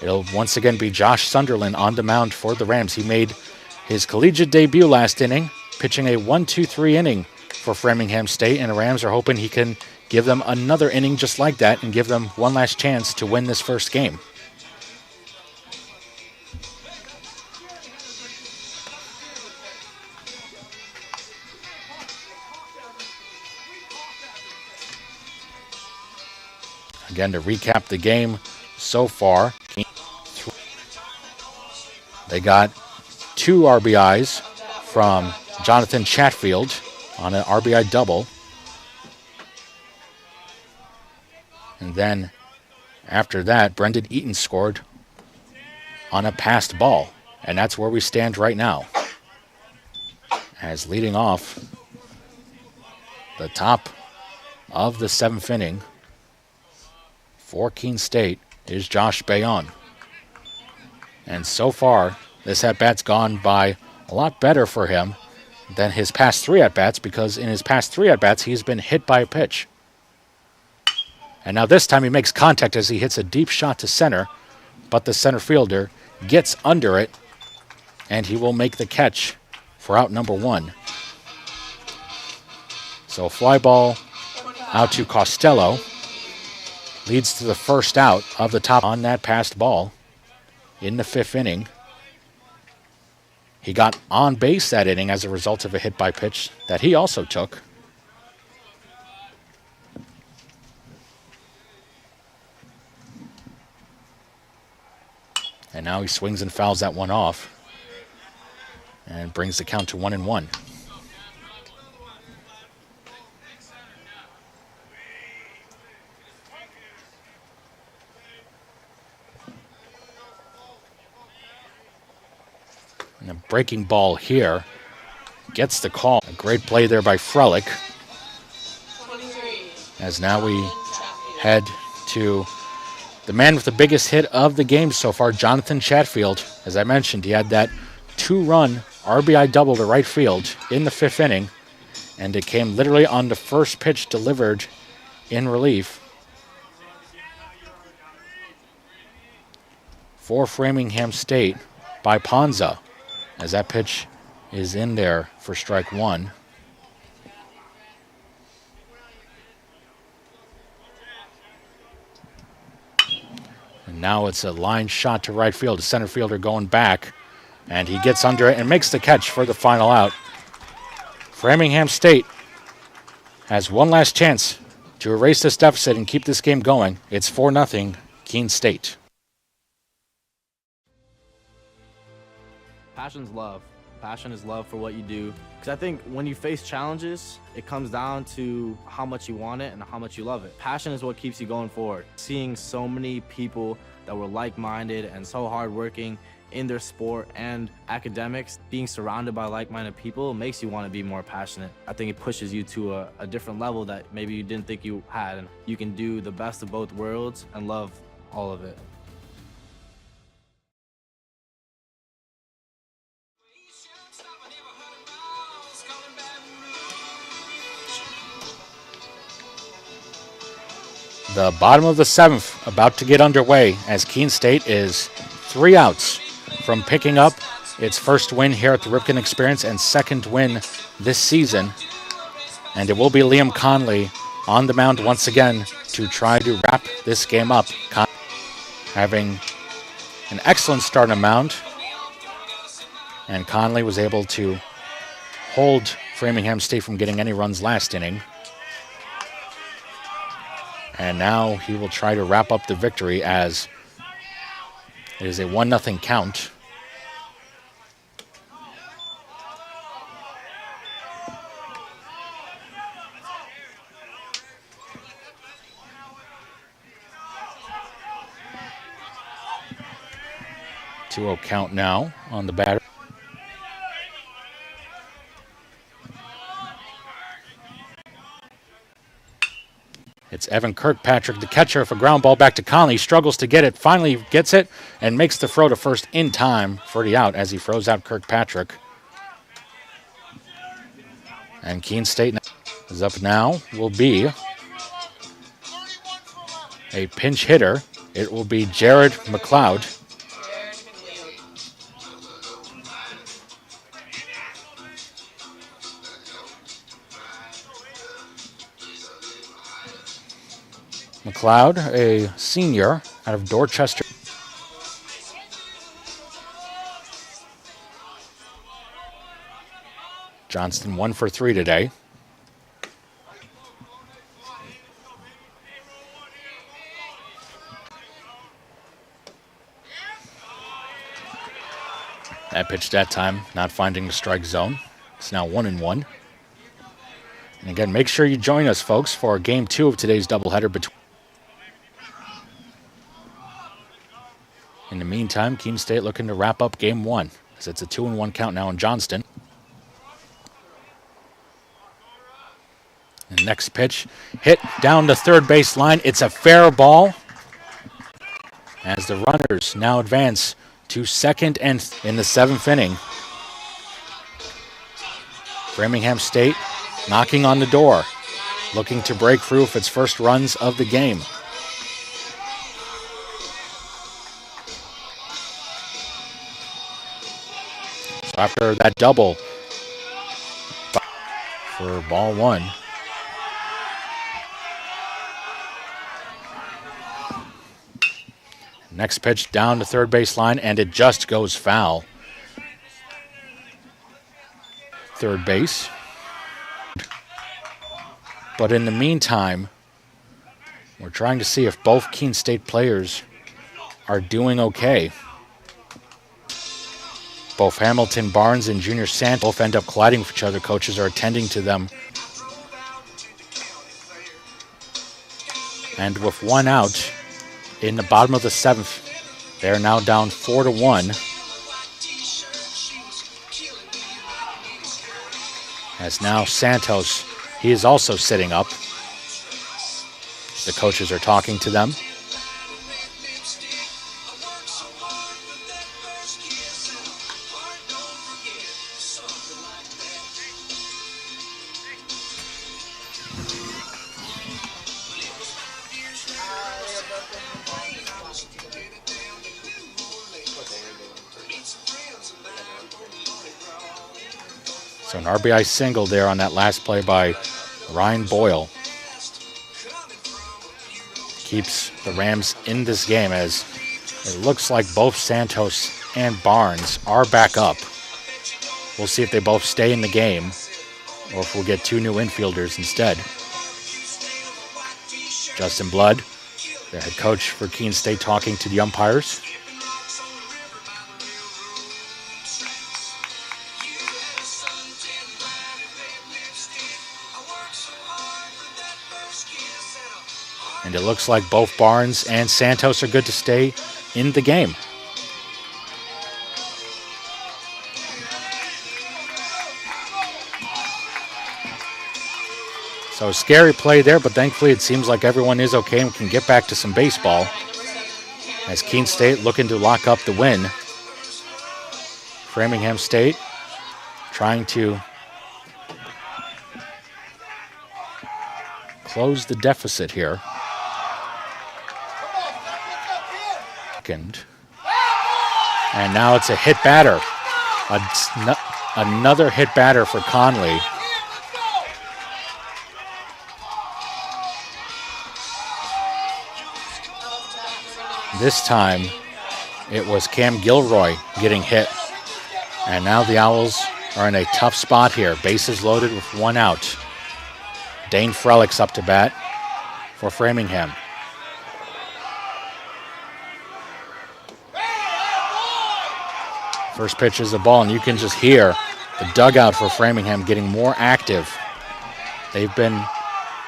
It'll once again be Josh Sunderland on the mound for the Rams. He made his collegiate debut last inning, pitching a 1-2-3 inning for Framingham State, and the Rams are hoping he can give them another inning just like that and give them one last chance to win this first game. Again, to recap the game so far, they got 2 RBIs from Jonathan Chatfield on an RBI double. And then after that, Brendan Eaton scored on a passed ball. And that's where we stand right now. As leading off the top of the 7th inning for Keene State is Josh Bayon. And so far, this at-bat's gone by a lot better for him than his past 3 at-bats, because in his past 3 at-bats, he's been hit by a pitch. And now this time he makes contact as he hits a deep shot to center, but the center fielder gets under it, and he will make the catch for out number 1. So a fly ball out to Costello leads to the first out of the top on that passed ball in the 5th inning. He got on base that inning as a result of a hit by pitch that he also took. And now he swings and fouls that one off and brings the count to 1-1. And a breaking ball here gets the call. A great play there by Frelick. As now we head to the man with the biggest hit of the game so far, Jonathan Chatfield. As I mentioned, he had that 2-run RBI double to right field in the 5th inning, and it came literally on the first pitch delivered in relief for Framingham State by Ponza, as that pitch is in there for strike 1. And now it's a line shot to right field. The center fielder going back, and he gets under it and makes the catch for the final out. Framingham State has one last chance to erase this deficit and keep this game going. It's 4-0 Keene State. Passion's love. Passion is love for what you do. Because I think when you face challenges, it comes down to how much you want it and how much you love it. Passion is what keeps you going forward. Seeing so many people that were like-minded and so hardworking in their sport and academics, being surrounded by like-minded people makes you want to be more passionate. I think it pushes you to a different level that maybe you didn't think you had. And you can do the best of both worlds and love all of it. The bottom of the 7th about to get underway as Keene State is 3 outs from picking up its first win here at the Ripken Experience and second win this season. And it will be Liam Conley on the mound once again to try to wrap this game up. Having An excellent start on the mound. And Conley was able to hold Framingham State from getting any runs last inning. And now he will try to wrap up the victory as it is a 1-0 count. Two-0 count now on the batter. It's Evan Kirkpatrick, the catcher, for a ground ball back to Conley. Struggles to get it, finally gets it, and makes the throw to first in time for the out as he throws out Kirkpatrick. And Keene State is up now. Will be a pinch hitter. It will be Jared McLeod. McLeod, a senior out of Dorchester. Johnston 1 for 3 today. That pitch that time, not finding the strike zone. It's now 1-1. And again, make sure you join us, folks, for Game 2 of today's doubleheader between. In the meantime, Keene State looking to wrap up Game 1, as it's a 2-1 count now in Johnston. The next pitch, hit down the third base line. It's a fair ball, as the runners now advance to second and in the 7th inning. Framingham State knocking on the door, looking to break through for its first runs of the game. After that double for ball 1. Next pitch down to third base line, and it just goes foul. Third base. But in the meantime, we're trying to see if both Keene State players are doing okay. Both Hamilton Barnes and Junior Sant both end up colliding with each other. Coaches are attending to them. And with one out in the bottom of the 7th, they're now down 4-1. As now Santos, he is also sitting up. The coaches are talking to them. So an RBI single there on that last play by Ryan Boyle. Keeps the Rams in this game as it looks like both Santos and Barnes are back up. We'll see if they both stay in the game or if we'll get two new infielders instead. Justin Blood, the head coach for Keene State, talking to the umpires. And it looks like both Barnes and Santos are good to stay in the game. So a scary play there, but thankfully it seems like everyone is okay and can get back to some baseball. As Keene State looking to lock up the win. Framingham State trying to close the deficit here. And now it's a hit batter. Another hit batter for Conley. This time it was Cam Gilroy getting hit. And now the Owls are in a tough spot here. Bases loaded with one out. Dane Frelick's up to bat for Framingham. First pitch is a ball, and you can just hear the dugout for Framingham getting more active. They've been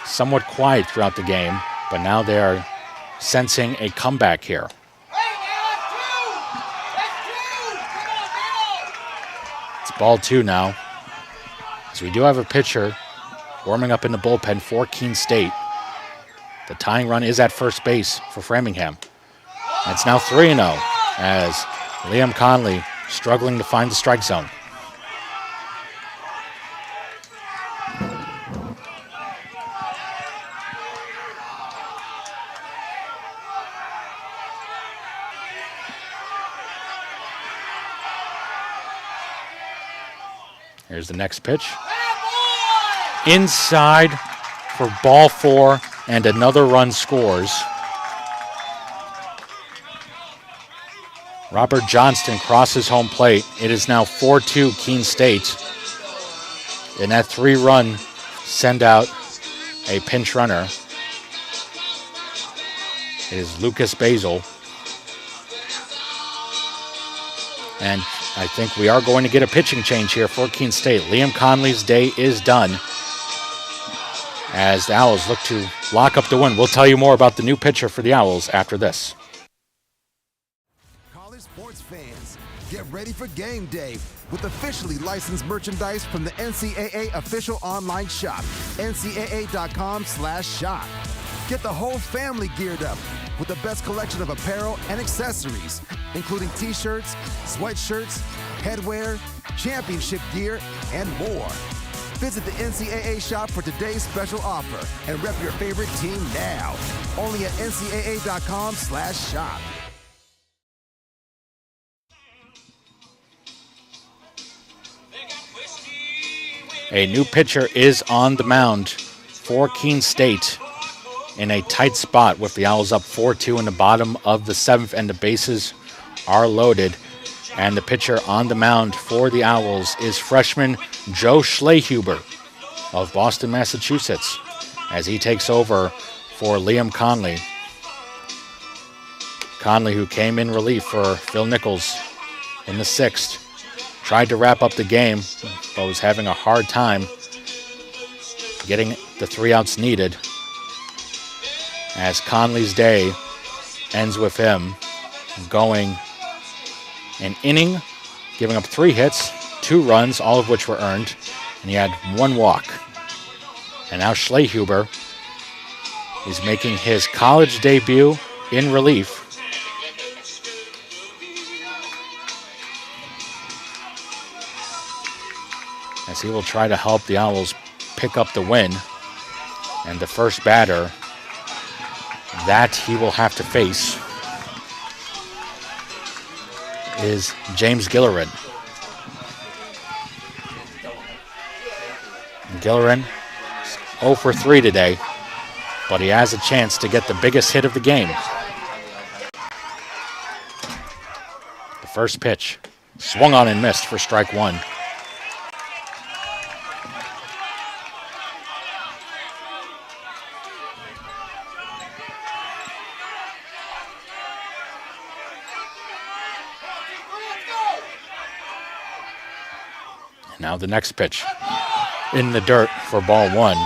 somewhat quiet throughout the game, but now they are sensing a comeback here. It's ball two now. So we do have a pitcher warming up in the bullpen for Keene State. The tying run is at first base for Framingham. And it's now 3-0 as Liam Conley struggling to find the strike zone. Here's the next pitch. Inside for ball four, and another run scores. Robert Johnston crosses home plate. It is now 4-2 Keene State. And that 3-run send out a pinch runner. It is Lucas Basil. And I think we are going to get a pitching change here for Keene State. Liam Conley's day is done as the Owls look to lock up the win. We'll tell you more about the new pitcher for the Owls after this. College sports fans, get ready for game day with officially licensed merchandise from the NCAA official online shop, ncaa.com/shop. Get the whole family geared up with the best collection of apparel and accessories, including t-shirts, sweatshirts, headwear, championship gear, and more. Visit the NCAA shop for today's special offer and rep your favorite team now. Only at ncaa.com/shop. A new pitcher is on the mound for Keene State in a tight spot with the Owls up 4-2 in the bottom of the seventh, and the bases are loaded. And the pitcher on the mound for the Owls is freshman Joe Schlehuber of Boston, Massachusetts, as he takes over for Liam Conley. Conley, who came in relief for Phil Nichols in the sixth, tried to wrap up the game, but was having a hard time getting the 3 outs needed, as Conley's day ends with him going an inning, giving up 3 hits, 2 runs, all of which were earned, and he had 1 walk. And now Schlehuber is making his college debut in relief. As he will try to help the Owls pick up the win. And the first batter that he will have to face is James Gillerin. Gillerin 0 for 3 today, but he has a chance to get the biggest hit of the game. The first pitch swung on and missed for strike 1. Now the next pitch in the dirt for ball 1.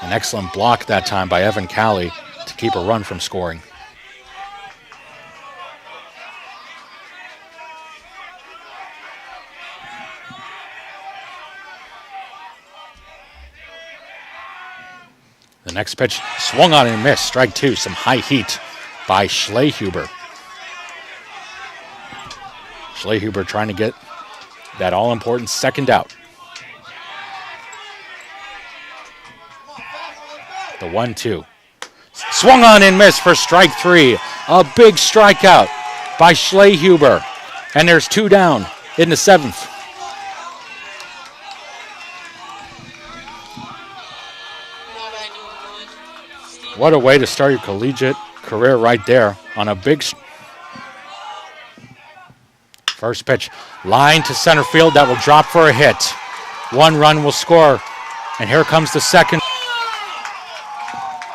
An excellent block that time by Evan Cowley to keep a run from scoring. The next pitch swung on and missed. Strike 2. Some high heat by Schlehuber. Schlehuber trying to get that all-important second out. The 1-2. Swung on and missed for strike 3. A big strikeout by Schlehuber. And there's 2 down in the 7th. What a way to start your collegiate career right there on a big first pitch. Line to center field that will drop for a hit. 1 run will score. And here comes the second.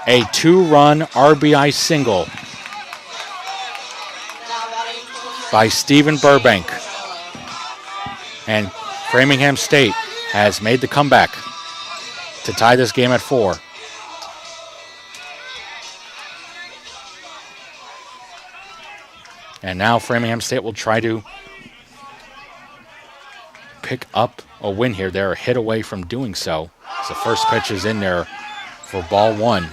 A 2-run RBI single by Stephen Burbank. And Framingham State has made the comeback to tie this game at 4. And now Framingham State will try to pick up a win here. They're a hit away from doing so. As the first pitch is in there for ball 1.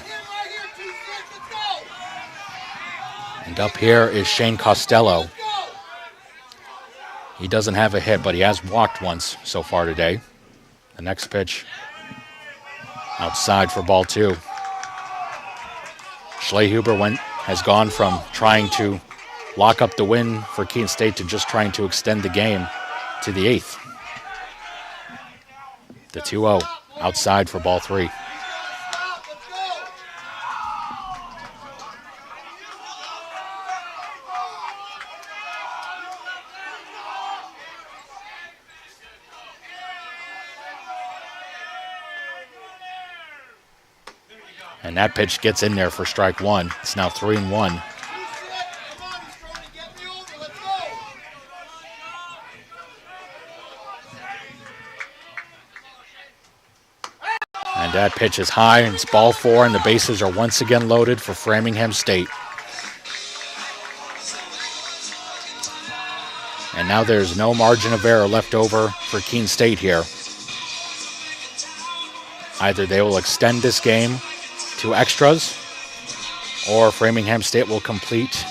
And up here is Shane Costello. He doesn't have a hit, but he has walked once so far today. The next pitch outside for ball 2. Schlehuber has gone from trying to lock up the win for Keene State to just trying to extend the game to the 8th. The 2-0 outside for ball 3. And that pitch gets in there for strike 1. It's now 3-1. And that pitch is high, and it's ball 4, and the bases are once again loaded for Framingham State. And now there's no margin of error left over for Keene State here. Either they will extend this game to extras, or Framingham State will complete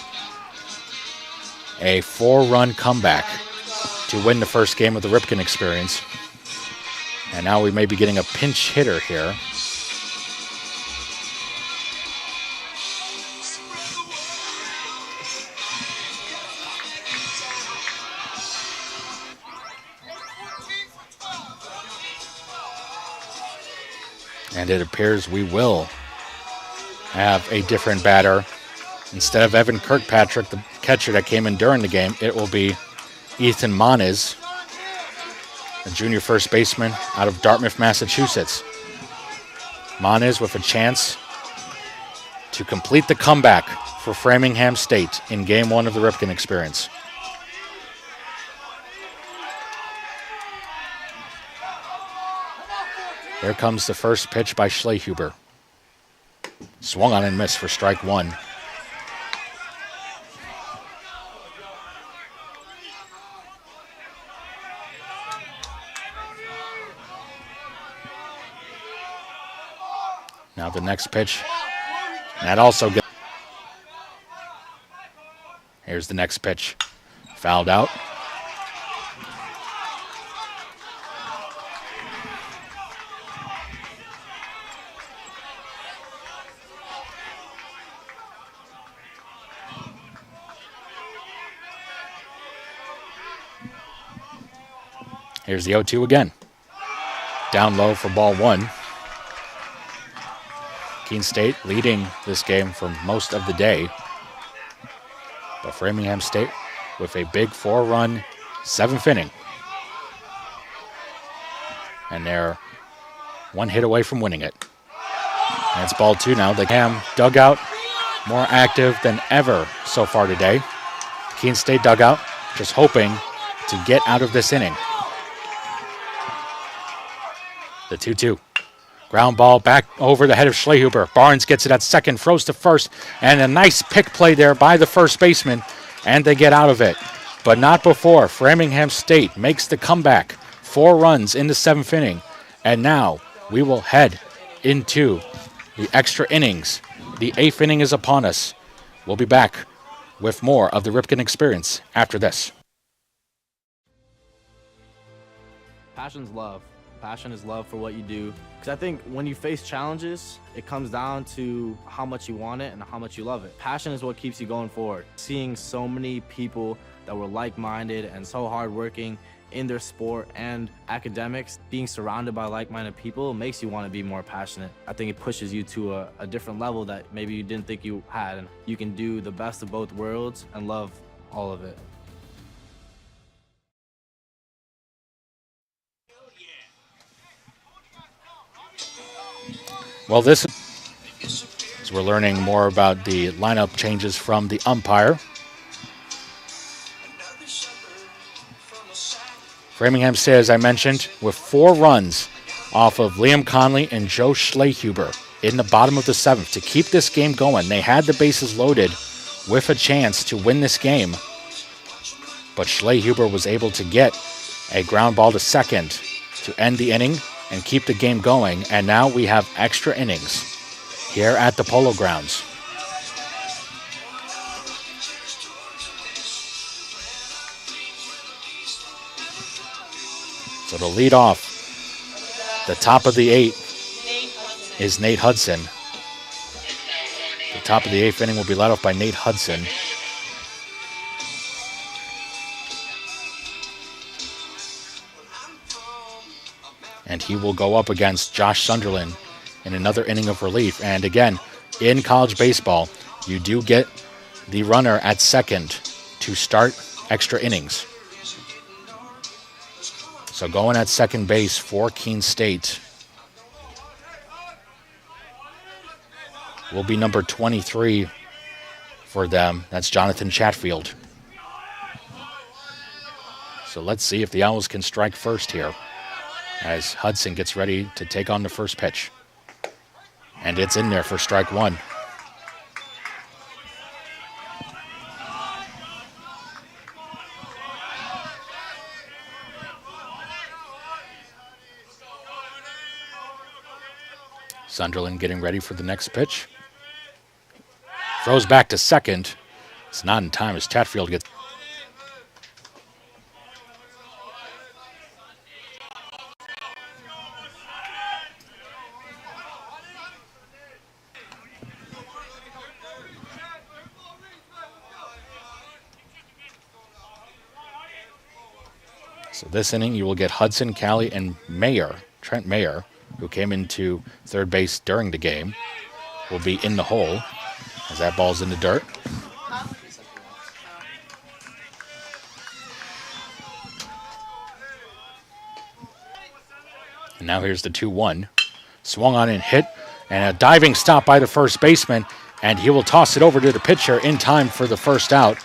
a 4-run comeback to win the first game of the Ripken Experience. And now we may be getting a pinch hitter here. And it appears we will have a different batter. Instead of Evan Kirkpatrick, the catcher that came in during the game, it will be Ethan Moniz, a junior first baseman out of Dartmouth, Massachusetts. Moniz with a chance to complete the comeback for Framingham State in Game 1 of the Ripken Experience. Here comes the first pitch by Schlehuber. Swung on and missed for strike 1. Now the next pitch. That also gets. Here's the next pitch. Fouled out. Here's the 0-2 again. Down low for ball 1. Keene State leading this game for most of the day. But Framingham State with a big 4-run, 7th inning. And they're 1 hit away from winning it. And it's ball 2 now. The Ham dugout more active than ever so far today. Keene State dugout just hoping to get out of this inning. The 2-2. Ground ball back over the head of Schlehuber. Barnes gets it at second, throws to first, and a nice pick play there by the first baseman, and they get out of it. But not before Framingham State makes the comeback. 4 runs in the 7th inning, and now we will head into the extra innings. The 8th inning is upon us. We'll be back with more of the Ripken Experience after this. Passion's love. Passion is love for what you do. Because I think when you face challenges, it comes down to how much you want it and how much you love it. Passion is what keeps you going forward. Seeing so many people that were like-minded and so hardworking in their sport and academics. Being surrounded by like-minded people makes you want to be more passionate. I think it pushes you to a different level that maybe you didn't think you had, and you can do the best of both worlds and love all of it. Well, this is we're learning more about the lineup changes from the umpire. Framingham State, as I mentioned, with 4 runs off of Liam Conley and Joe Schlehuber in the bottom of the 7th to keep this game going. They had the bases loaded with a chance to win this game, but Schlehuber was able to get a ground ball to second to end the inning and keep the game going. And now we have extra innings here at the Polo Grounds. So to lead off, the top of the 8th is Nate Hudson. The top of the 8th inning will be led off by Nate Hudson. And he will go up against Josh Sunderland in another inning of relief. And again, in college baseball, you do get the runner at second to start extra innings. So going at second base for Keene State will be number 23 for them. That's Jonathan Chatfield. So let's see if the Owls can strike first here as Hudson gets ready to take on the first pitch. And it's in there for strike 1. Sunderland getting ready for the next pitch. Throws back to second. It's not in time as Chatfield gets... So this inning you will get Hudson, Callie, and Mayer, Trent Mayer, who came into third base during the game, will be in the hole as that ball's in the dirt. And now here's the 2-1. Swung on and hit, and a diving stop by the first baseman, and he will toss it over to the pitcher in time for the first out.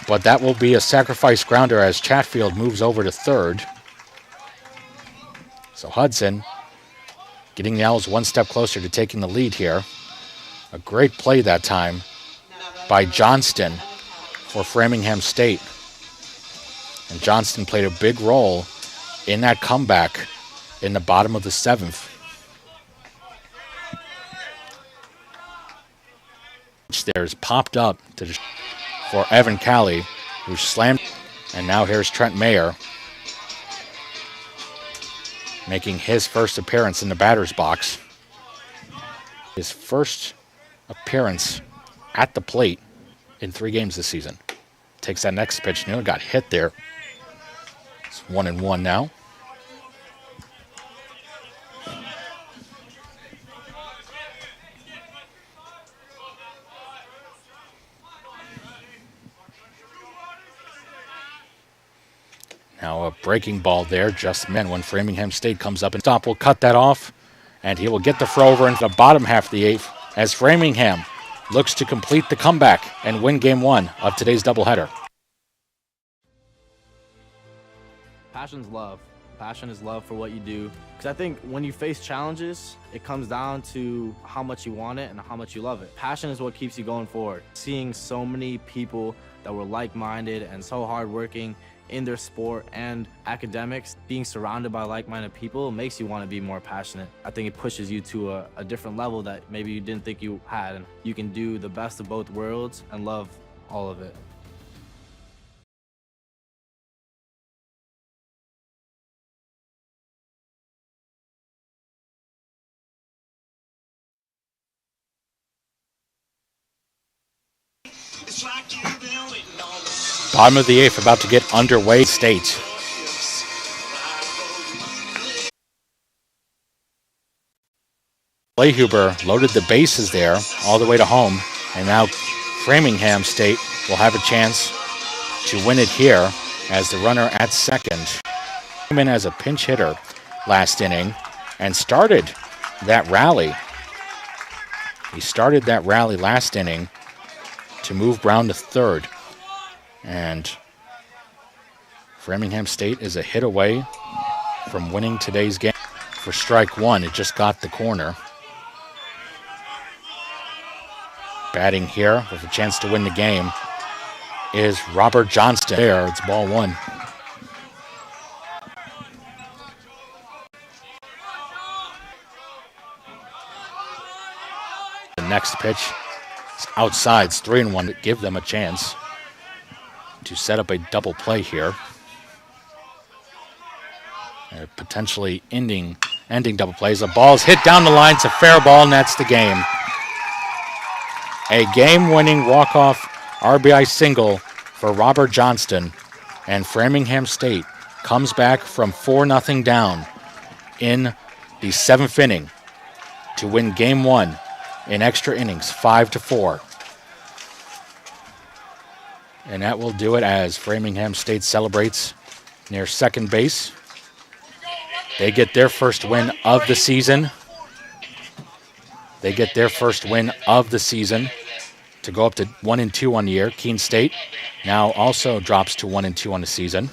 But that will be a sacrifice grounder as Chatfield moves over to third. So Hudson getting the Owls one step closer to taking the lead here. A great play that time by Johnston for Framingham State. And Johnston played a big role in that comeback in the bottom of the 7th. There's popped up for Evan Callie, who slammed. And now here's Trent Mayer making his first appearance in the batter's box. His first appearance at the plate in 3 games this season. Takes that next pitch. Nearly got hit there. It's 1-1 now. Now a breaking ball there, just meant when Framingham State comes up and stop will cut that off, and he will get the throw over into the bottom half of the 8th as Framingham looks to complete the comeback and win game 1 of today's doubleheader. Passion's love. Passion is love for what you do. Because I think when you face challenges, it comes down to how much you want it and how much you love it. Passion is what keeps you going forward. Seeing so many people that were like-minded and so hardworking in their sport and academics, being surrounded by like-minded people makes you want to be more passionate. I think it pushes you to a different level that maybe you didn't think you had, and you can do the best of both worlds and love all of it. It's like you've been waiting all Bottom of the 8th, about to get underway. State. Huber loaded the bases there all the way to home, and now Framingham State will have a chance to win it here as the runner at second came in as a pinch hitter last inning and started that rally. He started that rally last inning to move Brown to third, and Framingham State is a hit away from winning today's game. For strike one, it just got the corner. Batting here with a chance to win the game is Robert Johnston. There, it's ball one. The next pitch is outside. It's 3-1 to give them a chance to set up a double play here. Potentially ending double plays. The ball is hit down the line. It's a fair ball, and that's the game. A game-winning walk-off RBI single for Robert Johnston, and Framingham State comes back from 4-0 down in the 7th inning to win game one in extra innings, 5-4. And that will do it as Framingham State celebrates near second base. They get their first win of the season. They get their first win of the season to go up to 1-2 on the year. Keene State now also drops to 1-2 on the season.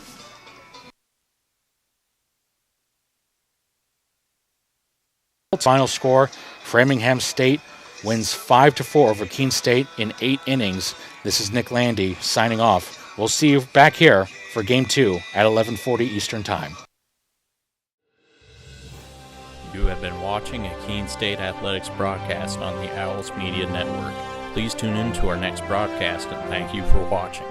Final score, Framingham State wins 5-4 over Keene State in 8 innings. This is Nick Landy signing off. We'll see you back here for Game 2 at 11:40 Eastern Time. You have been watching a Keene State Athletics broadcast on the Owls Media Network. Please tune in to our next broadcast, and thank you for watching.